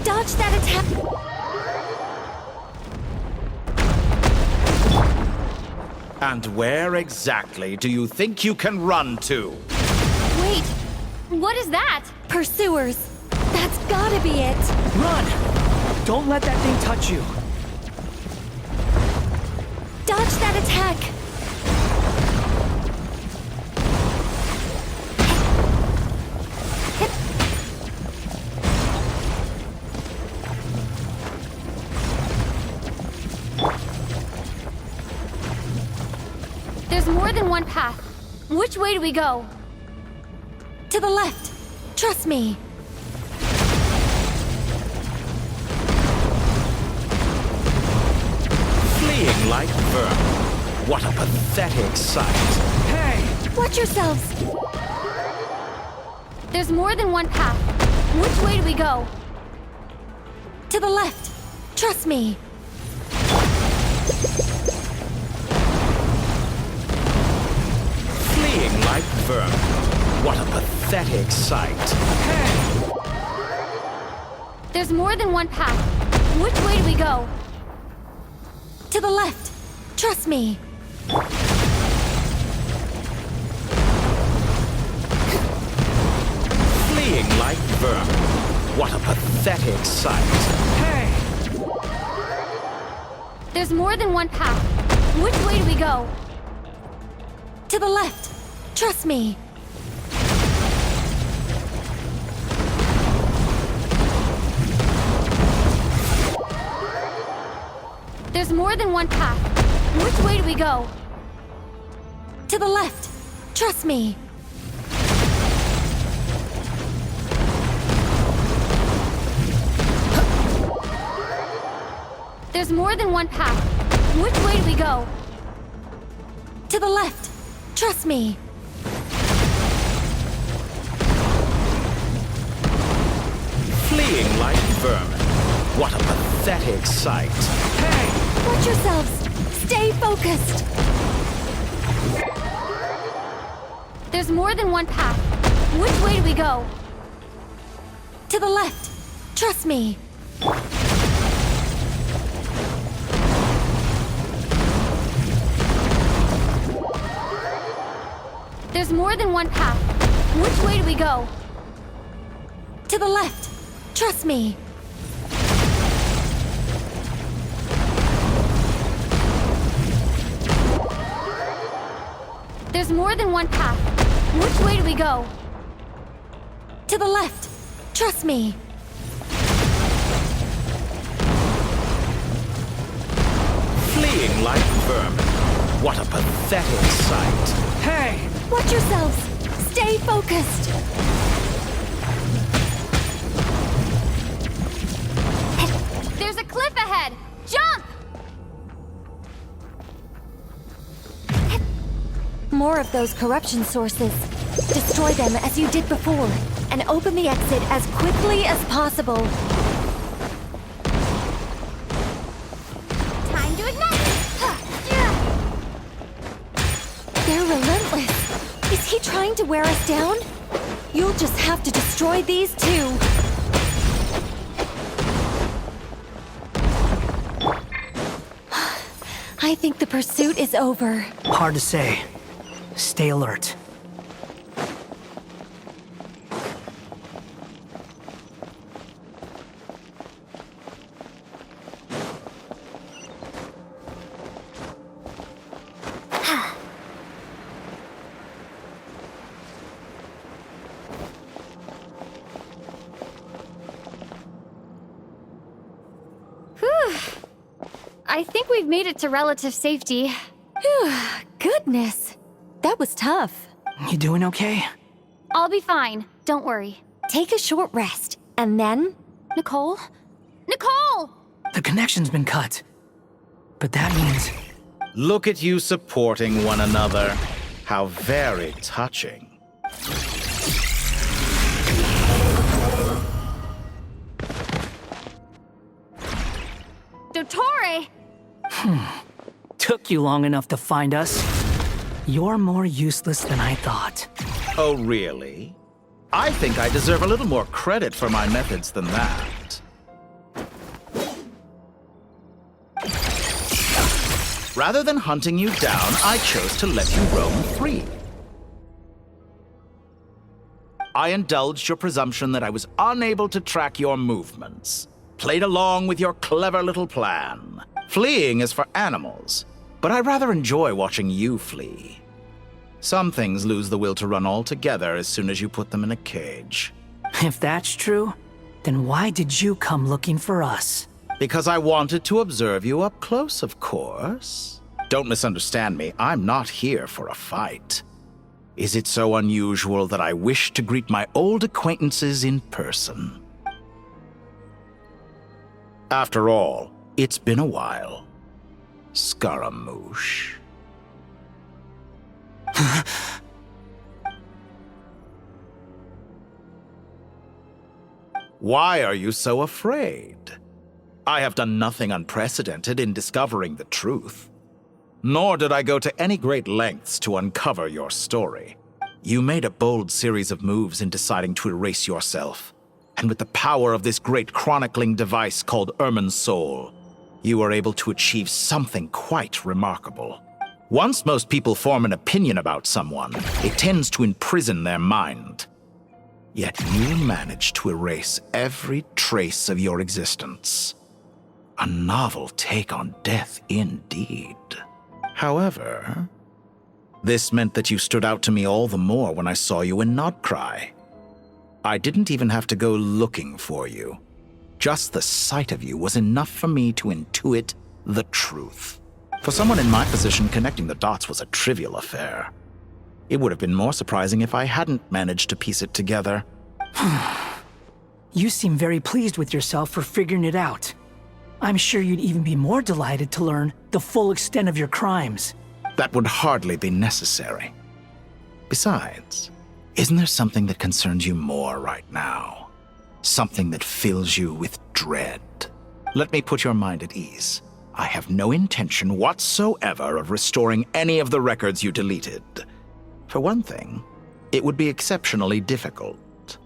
Dodge that attack! And where exactly do you think you can run to? Wait, what is that? Pursuers. That's gotta be it. Run! Don't let that thing touch you. Dodge that attack! There's more than one path. Which way do we go? To the left. Trust me. Fleeing like vermin. What a pathetic sight. Hey! Watch yourselves. There's more than one path. Which way do we go? To the left. Trust me. Fleeing like vermin. What a pathetic sight. Hey! There's more than one path. Which way do we go? To the left. Trust me. Fleeing like vermin. What a pathetic sight. Hey! There's more than one path. Which way do we go? To the left. Trust me. There's more than one path. Which way do we go? To the left. Trust me. There's more than one path. Which way do we go? To the left. Trust me. Fleeing like vermin. What a pathetic sight. Hey! Watch yourselves. Stay focused. There's more than one path. Which way do we go? To the left. Trust me. There's more than one path. Which way do we go? To the left. Trust me. There's more than one path. Which way do we go? To the left. Trust me. Fleeing like vermin. What a pathetic sight. Hey! Watch yourselves. Stay focused. There's a cliff ahead. Jump! More of those corruption sources. Destroy them as you did before, and open the exit as quickly as possible. Time to ignite! They're relentless. Is he trying to wear us down? You'll just have to destroy these too. I think the pursuit is over. Hard to say. Stay alert. I think we've made it to relative safety. Phew, goodness. That was tough. You doing okay? I'll be fine. Don't worry. Take a short rest, and then... Nicole? Nicole! The connection's been cut. But that means... Look at you supporting one another. How very touching. Dottore! Took you long enough to find us. You're more useless than I thought. Oh, really? I think I deserve a little more credit for my methods than that. Rather than hunting you down, I chose to let you roam free. I indulged your presumption that I was unable to track your movements. Played along with your clever little plan. Fleeing is for animals, but I rather enjoy watching you flee. Some things lose the will to run altogether as soon as you put them in a cage. If that's true, then why did you come looking for us? Because I wanted to observe you up close, of course. Don't misunderstand me, I'm not here for a fight. Is it so unusual that I wish to greet my old acquaintances in person? After all, it's been a while. Scaramouche. Why are you so afraid? I have done nothing unprecedented in discovering the truth. Nor did I go to any great lengths to uncover your story. You made a bold series of moves in deciding to erase yourself. And with the power of this great chronicling device called Irminsul, you were able to achieve something quite remarkable. Once most people form an opinion about someone, it tends to imprison their mind. Yet you managed to erase every trace of your existence. A novel take on death indeed. However, this meant that you stood out to me all the more when I saw you in Nod-Krai. I didn't even have to go looking for you. Just the sight of you was enough for me to intuit the truth. For someone in my position, connecting the dots was a trivial affair. It would have been more surprising if I hadn't managed to piece it together. You seem very pleased with yourself for figuring it out. I'm sure you'd even be more delighted to learn the full extent of your crimes. That would hardly be necessary. Besides, isn't there something that concerns you more right now? Something that fills you with dread? Let me put your mind at ease. I have no intention whatsoever of restoring any of the records you deleted. For one thing, it would be exceptionally difficult.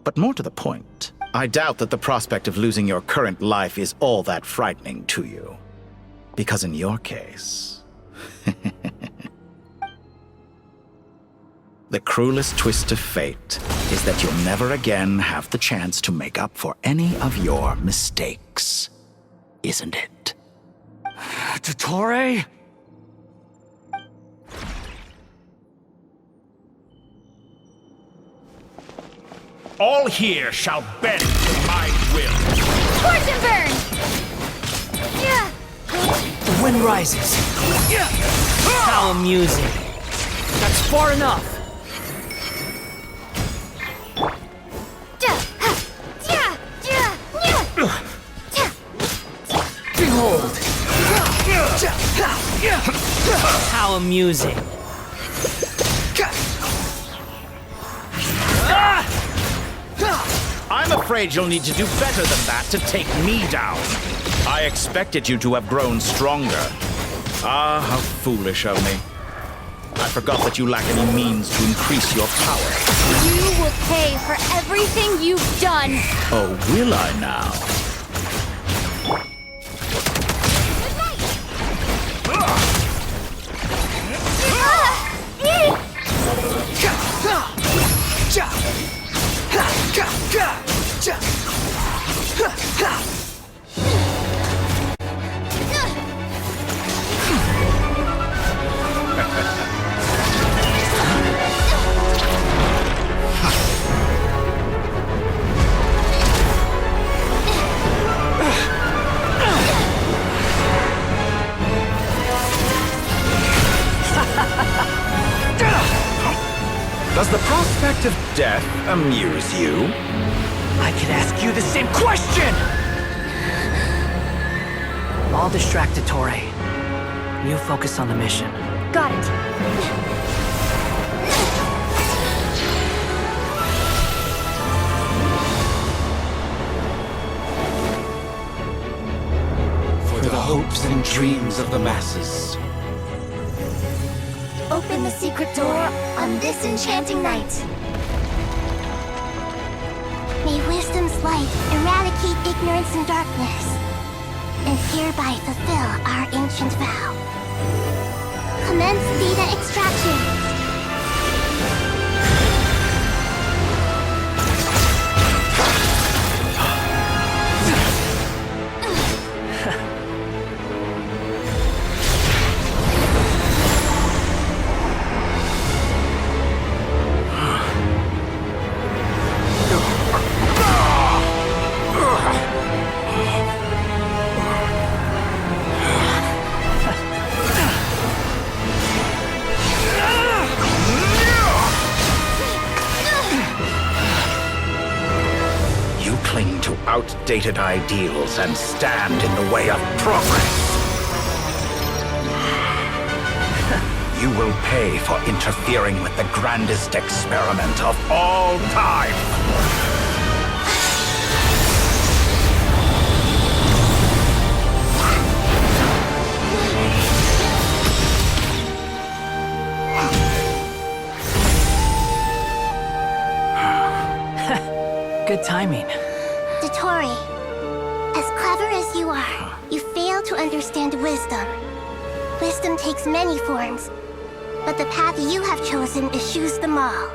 But more to the point, I doubt that the prospect of losing your current life is all that frightening to you. Because in your case... the cruelest twist of fate is that you'll never again have the chance to make up for any of your mistakes. Isn't it? Dottore? All here shall bend to my will. Torch and burn! Yeah. The wind rises. How amusing. That's far enough. Behold. How amusing. I'm afraid you'll need to do better than that to take me down. I expected you to have grown stronger. Ah, how foolish of me. I forgot that you lack any means to increase your power. You will pay for everything you've done. Oh, will I now? Does the prospect of death amuse you? I could ask you the same question! I'll distract Dottore. You focus on the mission. Got it. For the hopes and dreams of the masses. Open the secret door on this enchanting night. May wisdom's light eradicate ignorance and darkness, and hereby fulfill our ancient vow. Commence data extraction. Outdated ideals and stand in the way of progress. You will pay for interfering with the grandest experiment of all time. Good timing. Dottore, as clever as you are, you fail to understand wisdom. Wisdom takes many forms, but the path you have chosen eschews them all.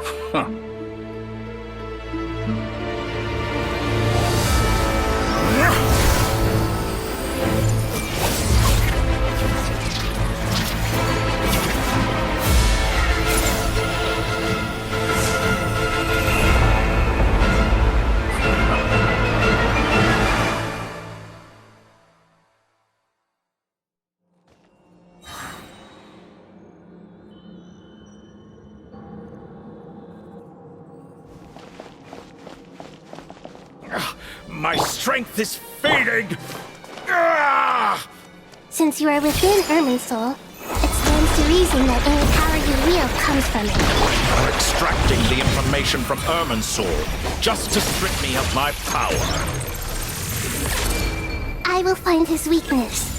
My strength is fading! Since you are within Irminsul, it stands to reason that any power you wield comes from it. You're extracting the information from Irminsul just to strip me of my power. I will find his weakness.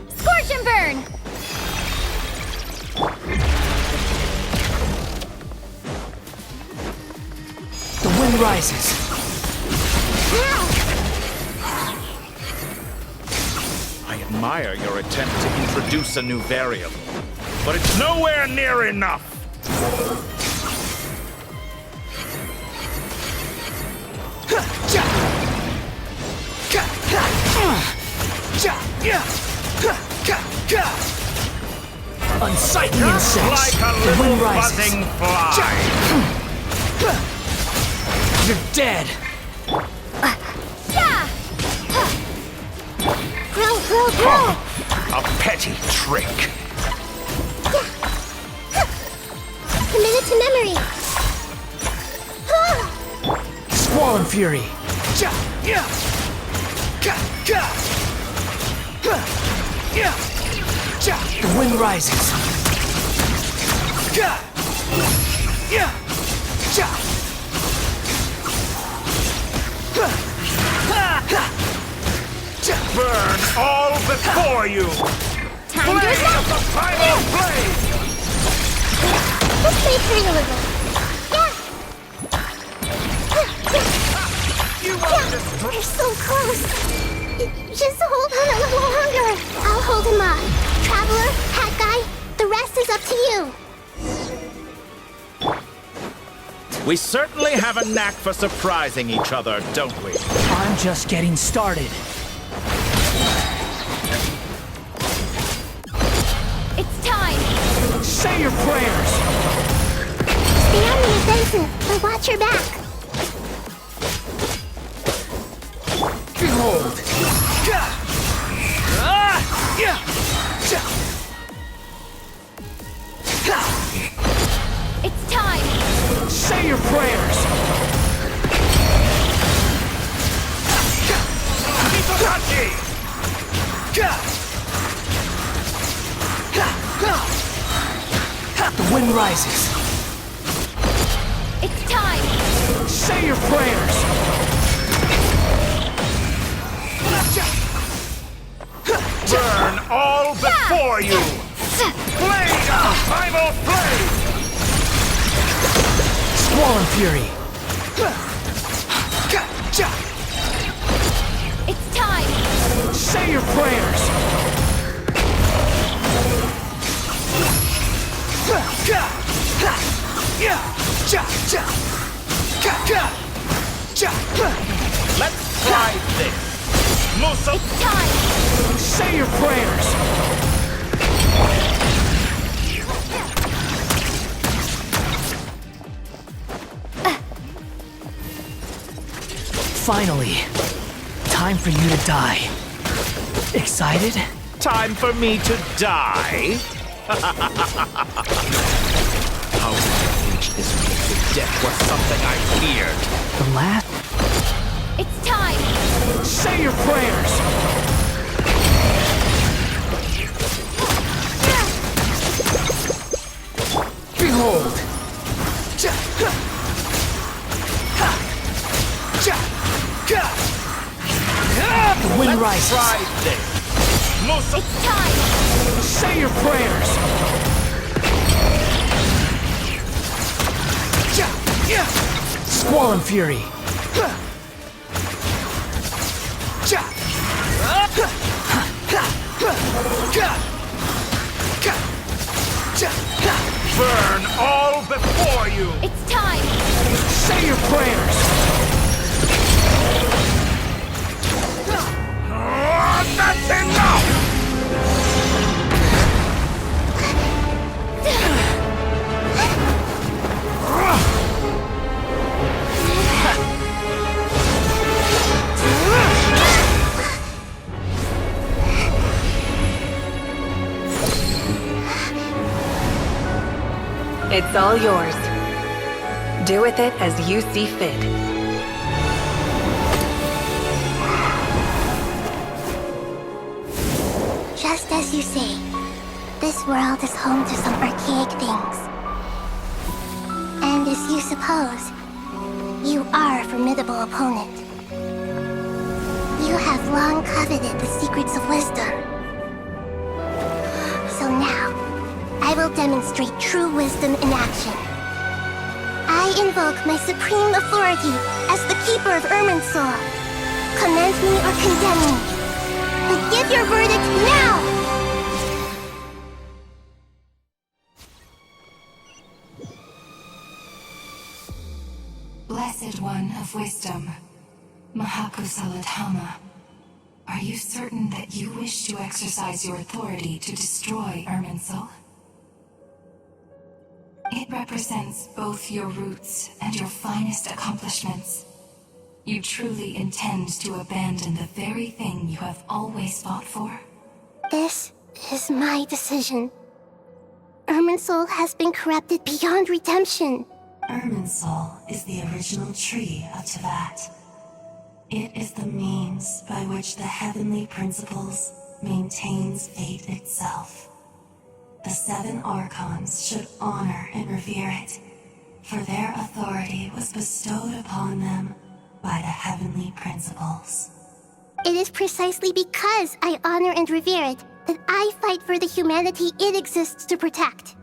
Scorch and burn! The wind rises. I admire your attempt to introduce a new variable, but it's nowhere near enough. Unsightly insects. Like a The little wind rises. buzzing fly. You're dead. Grow! A petty trick. Commit it to memory. Squall and fury. The wind rises. Burn all before you! Time goes up! The final blade! This may hurt a little. We're so close. Just hold on a little longer. I'll hold him up. Traveler, Hat Guy, the rest is up to you. We certainly have a knack for surprising each other, don't we? I'm just getting started. It's time! Say your prayers. Stay on the offensive, but watch your back. Behold. It's time! Say your prayers. The wind rises. It's time! Say your prayers. Burn all before you! Blade of primal flame! Squall and fury. It's time! Say your prayers. Let's try this! Musa! It's time! Say your prayers. Finally, time for you to die. Excited? Time for me to die? How did I reach this wicked death was something I feared. The last. It's time! Say your prayers. Behold. The wind rises. Try this. Musa! It's time! Say your prayers. Squall and fury. Burn all before you! It's time! Say your prayers. That's enough! It's all yours. Do with it as you see fit. Just as you say, this world is home to some archaic things. And as you suppose, you are a formidable opponent. You have long coveted the secrets of wisdom. So now, I will demonstrate true wisdom in action. I invoke my supreme authority as the keeper of Irminsul. Commend me or condemn me. But give your verdict now! Blessed One of Wisdom, Alhaitham, are you certain that you wish to exercise your authority to destroy Irminsul? It represents both your roots and your finest accomplishments. You truly intend to abandon the very thing you have always fought for? This is my decision. Irminsul has been corrupted beyond redemption. Irminsul is the original tree of Teyvat. It is the means by which the heavenly principles maintains fate itself. The 7 Archons should honor and revere it, for their authority was bestowed upon them by the heavenly principles. It is precisely because I honor and revere it that I fight for the humanity it exists to protect.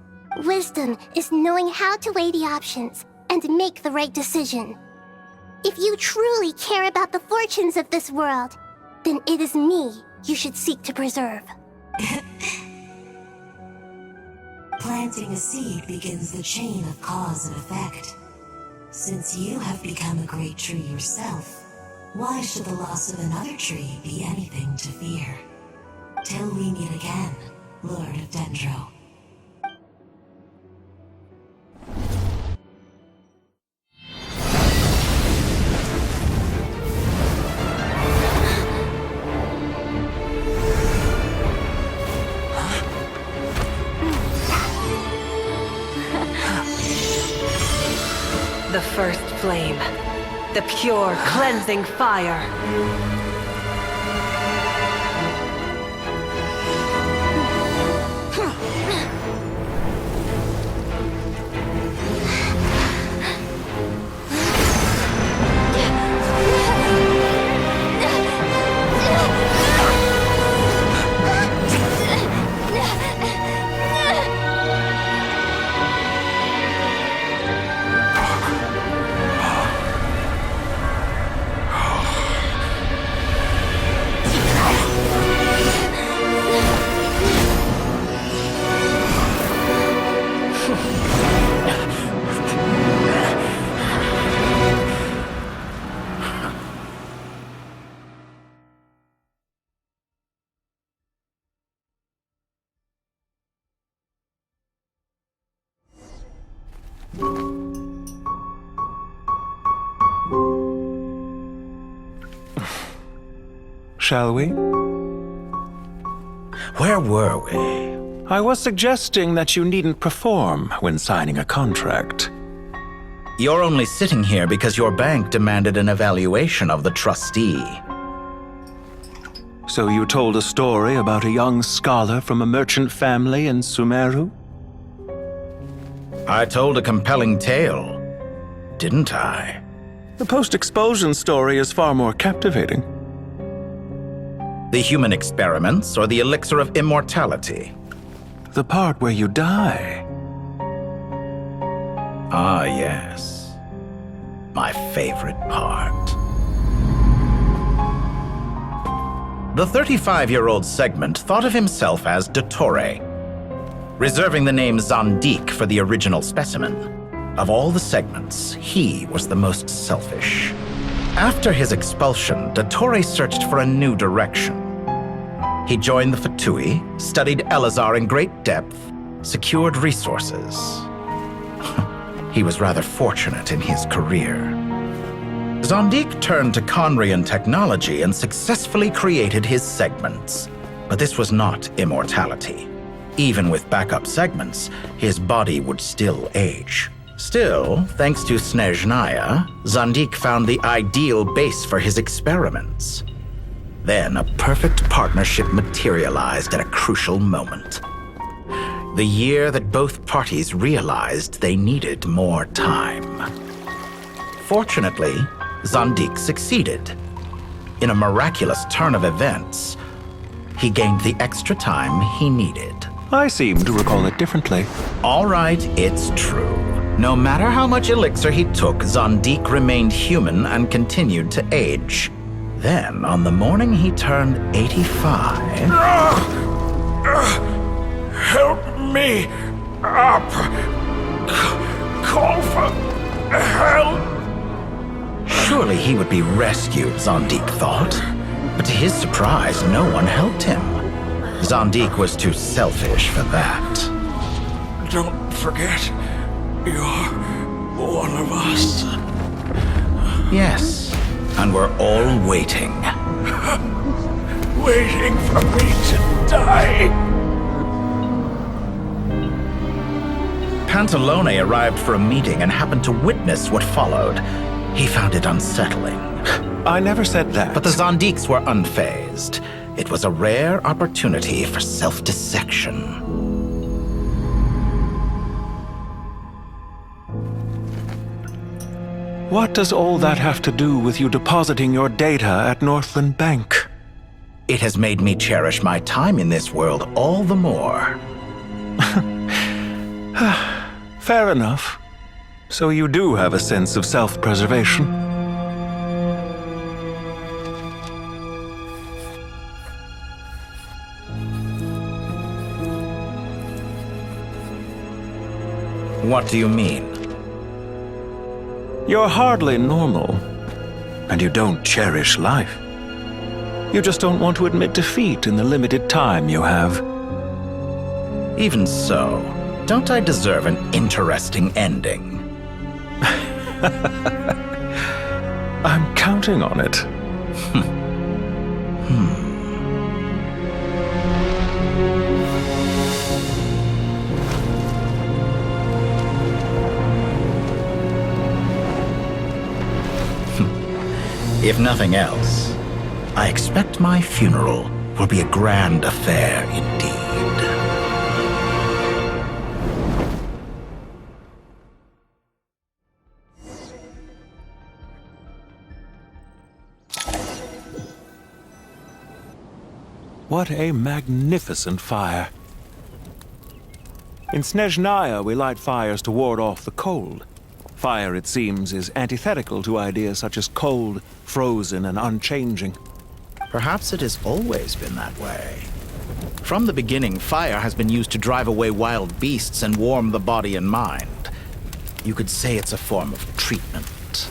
Wisdom is knowing how to weigh the options and make the right decision. If you truly care about the fortunes of this world, then it is me you should seek to preserve. Planting a seed begins the chain of cause and effect. Since you have become a great tree yourself, why should the loss of another tree be anything to fear? Till we meet again, Lord of Dendro. The first flame. The pure, cleansing fire. Shall we? Where were we? I was suggesting that you needn't perform when signing a contract. You're only sitting here because your bank demanded an evaluation of the trustee. So you told a story about a young scholar from a merchant family in Sumeru? I told a compelling tale, didn't I? The post-expulsion story is far more captivating. The human experiments or the elixir of immortality? The part where you die. Ah, yes. My favorite part. The 35-year-old Segment thought of himself as Dottore, reserving the name Zandik for the original specimen. Of all the Segments, he was the most selfish. After his expulsion, Dottore searched for a new direction. He joined the Fatui, studied Elazar in great depth, secured resources. He was rather fortunate in his career. Zandik turned to Conrian technology and successfully created his Segments. But this was not immortality. Even with backup segments, his body would still age. Still, thanks to Snezhnaya, Zandik found the ideal base for his experiments. Then a perfect partnership materialized at a crucial moment. The year that both parties realized they needed more time. Fortunately, Zandik succeeded. In a miraculous turn of events, he gained the extra time he needed. I seem to recall it differently. All right, it's true. No matter how much elixir he took, Zandik remained human and continued to age. Then, on the morning he turned 85... Help me up! Call for help! Surely he would be rescued, Zandik thought. But to his surprise, no one helped him. Zandik was too selfish for that. Don't forget, you're one of us. Yes, and we're all waiting. Waiting for me to die. Pantalone arrived for a meeting and happened to witness what followed. He found it unsettling. I never said that. But the Zandiks were unfazed. It was a rare opportunity for self-dissection. What does all that have to do with you depositing your data at Northland Bank? It has made me cherish my time in this world all the more. Fair enough. So you do have a sense of self-preservation. What do you mean? You're hardly normal, and you don't cherish life. You just don't want to admit defeat in the limited time you have. Even so, don't I deserve an interesting ending? I'm counting on it. If nothing else, I expect my funeral will be a grand affair indeed. What a magnificent fire. In Snezhnaya, we light fires to ward off the cold. Fire, it seems, is antithetical to ideas such as cold, frozen, and unchanging. Perhaps it has always been that way. From the beginning, fire has been used to drive away wild beasts and warm the body and mind. You could say it's a form of treatment.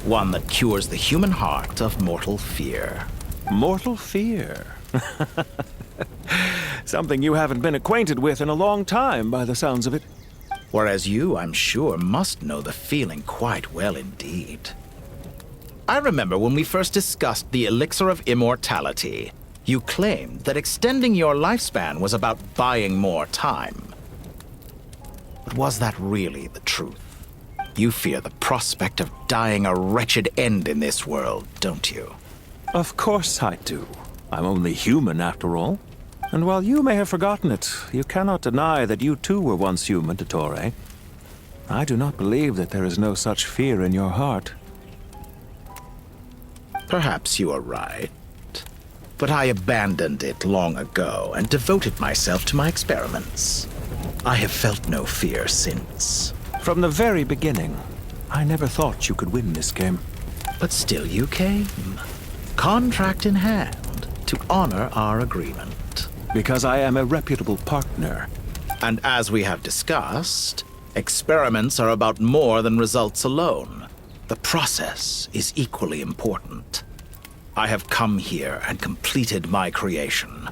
One that cures the human heart of mortal fear. Mortal fear? Something you haven't been acquainted with in a long time, by the sounds of it. Whereas you, I'm sure, must know the feeling quite well indeed. I remember when we first discussed the elixir of immortality, you claimed that extending your lifespan was about buying more time. But was that really the truth? You fear the prospect of dying a wretched end in this world, don't you? Of course I do. I'm only human, after all. And while you may have forgotten it, you cannot deny that you too were once human, Dottore. I do not believe that there is no such fear in your heart. Perhaps you are right. But I abandoned it long ago and devoted myself to my experiments. I have felt no fear since. From the very beginning, I never thought you could win this game. But still you came. Contract in hand, to honor our agreement. Because I am a reputable partner. And as we have discussed, experiments are about more than results alone. The process is equally important. I have come here and completed my creation,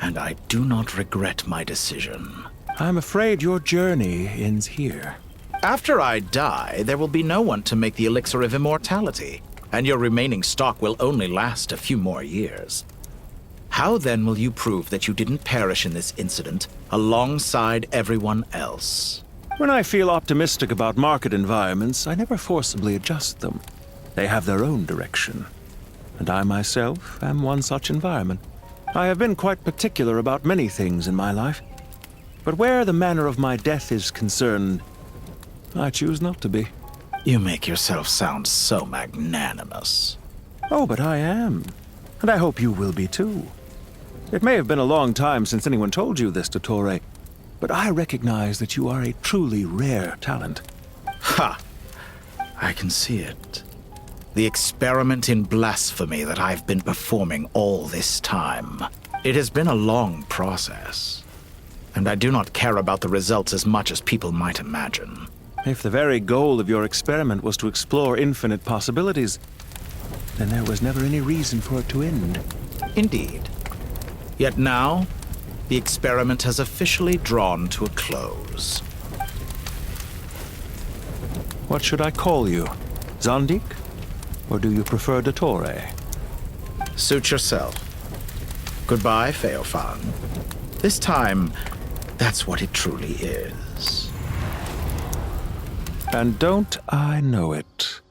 and I do not regret my decision. I'm afraid your journey ends here. After I die, there will be no one to make the elixir of immortality, and your remaining stock will only last a few more years. How then will you prove that you didn't perish in this incident alongside everyone else? When I feel optimistic about market environments, I never forcibly adjust them. They have their own direction. And I myself am one such environment. I have been quite particular about many things in my life. But where the manner of my death is concerned, I choose not to be. You make yourself sound so magnanimous. Oh, but I am. And I hope you will be too. It may have been a long time since anyone told you this, Dottore, but I recognize that you are a truly rare talent. Ha! I can see it. The experiment in blasphemy that I've been performing all this time. It has been a long process, and I do not care about the results as much as people might imagine. If the very goal of your experiment was to explore infinite possibilities, then there was never any reason for it to end. Indeed. Yet now, the experiment has officially drawn to a close. What should I call you? Zandik? Or do you prefer Dottore? Suit yourself. Goodbye, Feofan. This time, that's what it truly is. And don't I know it?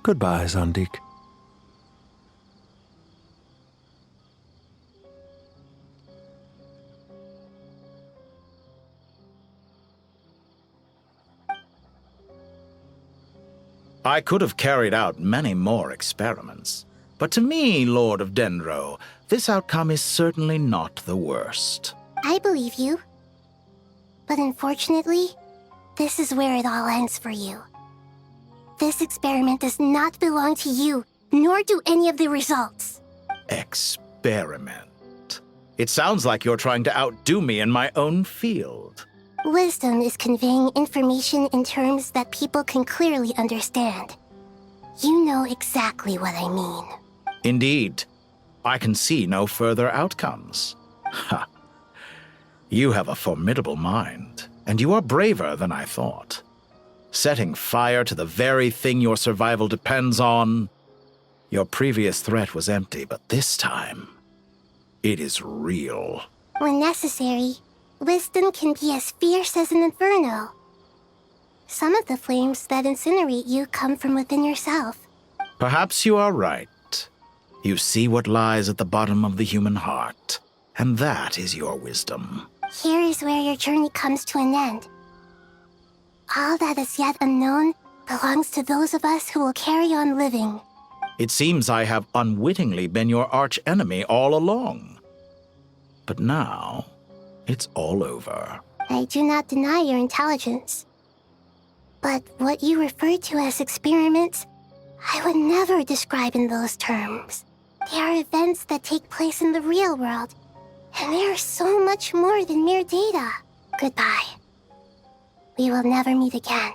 Goodbye, Zandik. I could have carried out many more experiments, but to me, Lord of Dendro, this outcome is certainly not the worst. I believe you. But unfortunately, this is where it all ends for you. This experiment does not belong to you, nor do any of the results. Experiment? It sounds like you're trying to outdo me in my own field. Wisdom is conveying information in terms that people can clearly understand. You know exactly what I mean. Indeed. I can see no further outcomes. Ha! You have a formidable mind, and you are braver than I thought. Setting fire to the very thing your survival depends on. Your previous threat was empty, but this time, it is real. When necessary, wisdom can be as fierce as an inferno. Some of the flames that incinerate you come from within yourself. Perhaps you are right. You see what lies at the bottom of the human heart, and that is your wisdom. Here is where your journey comes to an end. All that is yet unknown belongs to those of us who will carry on living. It seems I have unwittingly been your arch-enemy all along. But now, it's all over. I do not deny your intelligence. But what you refer to as experiments, I would never describe in those terms. They are events that take place in the real world, and they are so much more than mere data. Goodbye. We will never meet again.